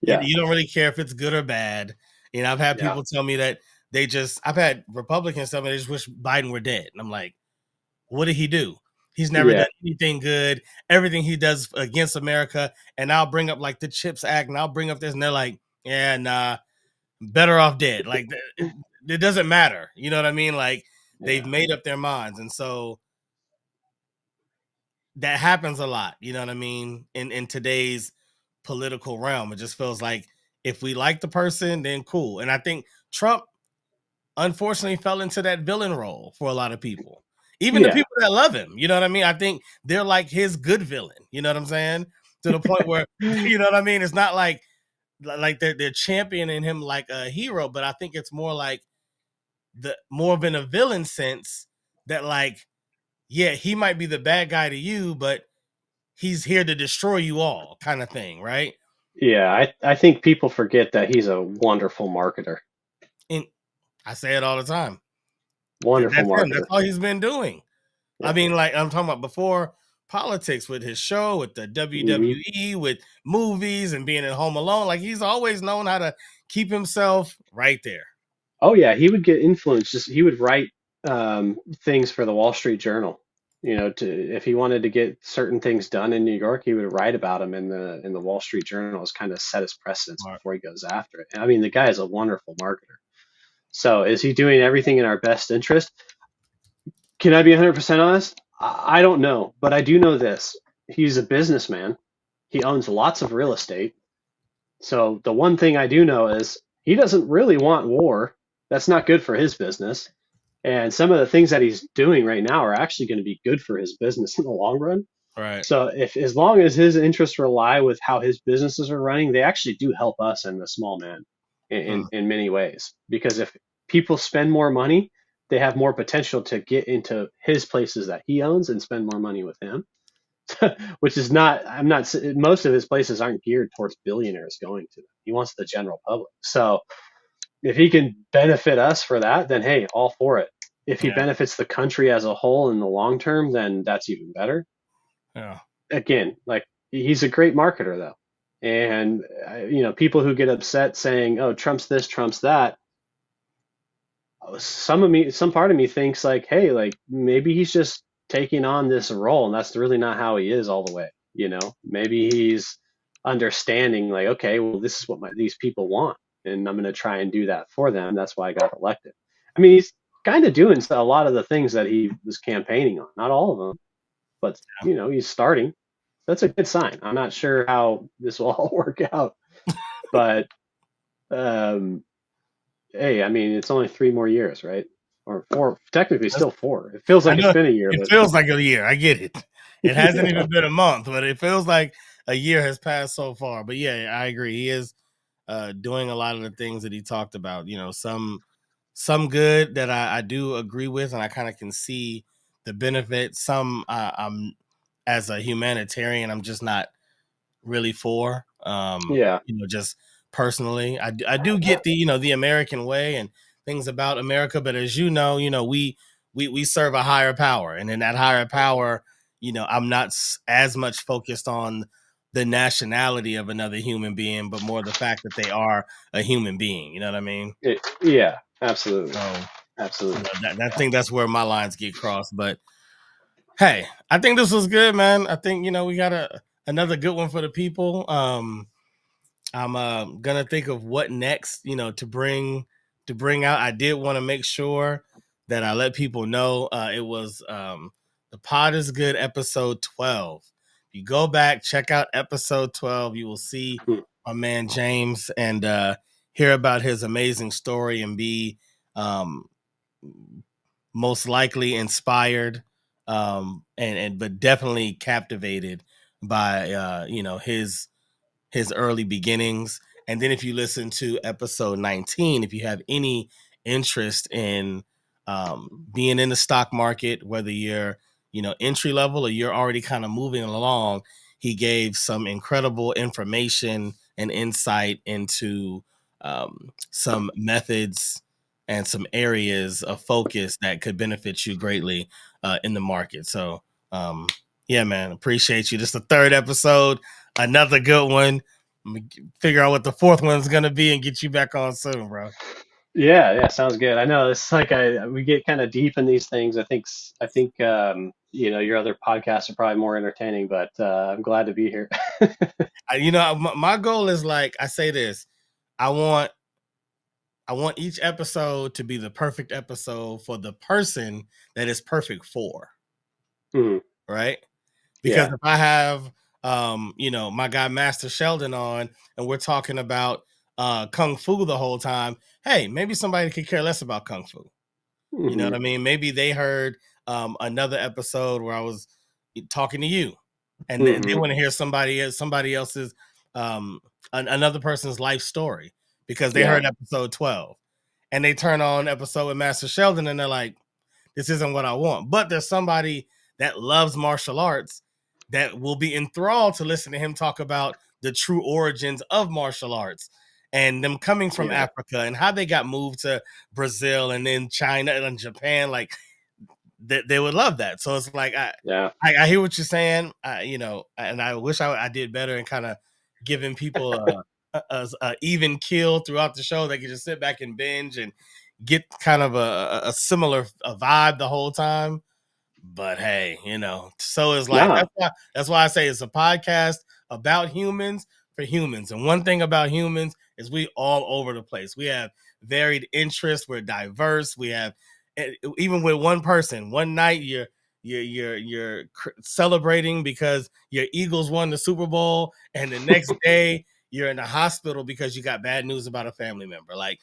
Yeah. You don't really care if it's good or bad. I've had Yeah. people tell me that I've had Republicans tell me they just wish Biden were dead. And I'm like, what did he do? He's never Yeah. done anything good. Everything he does against America. And I'll bring up like the CHIPS Act and I'll bring up this. And they're like, yeah, nah, better off dead. Like it doesn't matter. You know what I mean? Like they've Yeah. made up their minds. And so that happens a lot. You know what I mean? In today's political realm, it just feels like if we like the person, then cool. And I think Trump unfortunately fell into that villain role for a lot of people. Even the Yeah. people that love him, you know what I mean? I think they're like his good villain, you know what I'm saying? To the point where, you know what I mean? It's not like they're championing him like a hero, but I think it's more like the more of in a villain sense that like, yeah, he might be the bad guy to you, but he's here to destroy you all, kind of thing, right? Yeah. I think people forget that he's a wonderful marketer. And I say it all the time. Wonderful That's him. That's marketer. all he's been doing. I Yeah. mean, like I'm talking about before politics with his show, with the Hmm. WWE, with movies and being at Home Alone. Like he's always known how to keep himself right there. Oh yeah, he would get influenced. Just he would write things for the Wall Street Journal. To if he wanted to get certain things done in New York, he would write about them in the Wall Street Journal as kind of set his precedence Smart. before he goes after it. I mean, the guy is a wonderful marketer. So is he doing everything in our best interest? Can I be 100% honest? I don't know, but I do know this. He's a businessman. He owns lots of real estate. So the one thing I do know is he doesn't really want war. That's not good for his business. And some of the things that he's doing right now are actually going to be good for his business in the long run. Right. So if as long as his interests rely with how his businesses are running, they actually do help us and the small man in many ways. Because if people spend more money, they have more potential to get into his places that he owns and spend more money with him. Which is not, I'm not, most of his places aren't geared towards billionaires going to them. He wants the general public. So if he can benefit us for that, then hey, all for it. If he Yeah. benefits the country as a whole in the long term, then that's even better. Yeah. Again, like he's a great marketer though. And people who get upset saying, "Oh, Trump's this, Trump's that." Some part of me thinks like, hey, like maybe he's just taking on this role, and that's really not how he is all the way. Maybe he's understanding like, okay, well, this is what these people want, and I'm going to try and do that for them. That's why I got elected. I mean, he's kind of doing a lot of the things that he was campaigning on, not all of them, but he's starting. That's a good sign. I'm not sure how this will all work out, but um, hey, I mean, it's only 3 more years, right? Or four, technically That's, still 4. It feels I like it's know been a year, it but feels like a year. I get it. It hasn't yeah, even been a month, but it feels like a year has passed so far. But yeah, I agree. He is doing a lot of the things that he talked about. Some good that I do agree with, and I kind of can see the benefit. Some I'm as a humanitarian, I'm just not really for. yeah, Just personally, I do get the American way and things about America, but as we serve a higher power, and in that higher power, I'm not as much focused on the nationality of another human being, but more the fact that they are a human being. You know what I mean? yeah, absolutely, So absolutely. I think that's where my lines get crossed. But hey, I think this was good, man. I think we got another good one for the people. I'm gonna think of what next, to bring out. I did want to make sure that I let people know. It was the Pod is Good episode 12. If you go back, check out episode 12, you will see my man James and hear about his amazing story and be most likely inspired and but definitely captivated by his early beginnings. And then if you listen to episode 19, if you have any interest in being in the stock market, whether you're entry level or you're already kind of moving along, he gave some incredible information and insight into some methods and some areas of focus that could benefit you greatly in the market. So yeah, man, appreciate you. This is the third episode, another good one. Figure out what the fourth one's gonna be and get you back on soon, bro. Yeah, sounds good. I know it's like we get kind of deep in these things. I think your other podcasts are probably more entertaining, but I'm glad to be here. My goal is, like I say this, I want each episode to be the perfect episode for the person that is perfect for, Mhm. right? Because Yeah. if I have my guy Master Sheldon on and we're talking about kung fu the whole time, hey, maybe somebody could care less about kung fu. You know what I Hmm. mean? Maybe they heard another episode where I was talking to you, and they Hmm. want to hear somebody else's another person's life story because they Yeah. heard episode 12, and they turn on episode with Master Sheldon, and they're like, "This isn't what I want." But there's somebody that loves martial arts that will be enthralled to listen to him talk about the true origins of martial arts and them coming from Yeah. Africa and how they got moved to Brazil and then China and Japan. Like they would love that. So it's like Yeah. I hear what you're saying, and I wish I did better in kind of giving people a even kill throughout the show. They could just sit back and binge and get kind of a similar vibe the whole time. But hey, so is life. Nah. That's why I say it's a podcast about humans for humans. And one thing about humans is we all over the place. We have varied interests. We're diverse. We have even with one person. One night you're celebrating because your Eagles won the Super Bowl, and the next day you're in the hospital because you got bad news about a family member. Like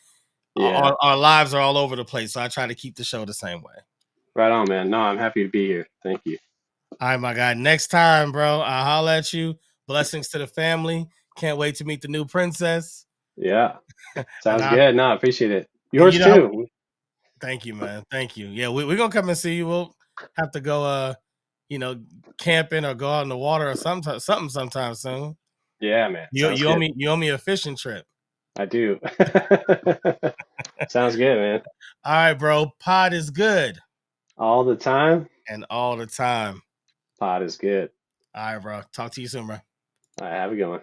Yeah. our lives are all over the place. So I try to keep the show the same way. Right on, man. No, I'm happy to be here. Thank you. All right, my guy. Next time, bro, I'll holler at you. Blessings to the family. Can't wait to meet the new princess. Yeah. And Sounds good. No, I appreciate it. and Yours too. thank you, man. Thank you. Yeah, we're gonna come and see you. We'll have to go you know, camping or go out in the water or something sometime soon. Yeah, man. You Sounds you owe good. me you owe me a fishing trip. I do. Sounds good, man. All right, bro. Pod is good. All the time, And all the time. pot is good. All right, bro. Talk to you soon, bro. All right, have a good one.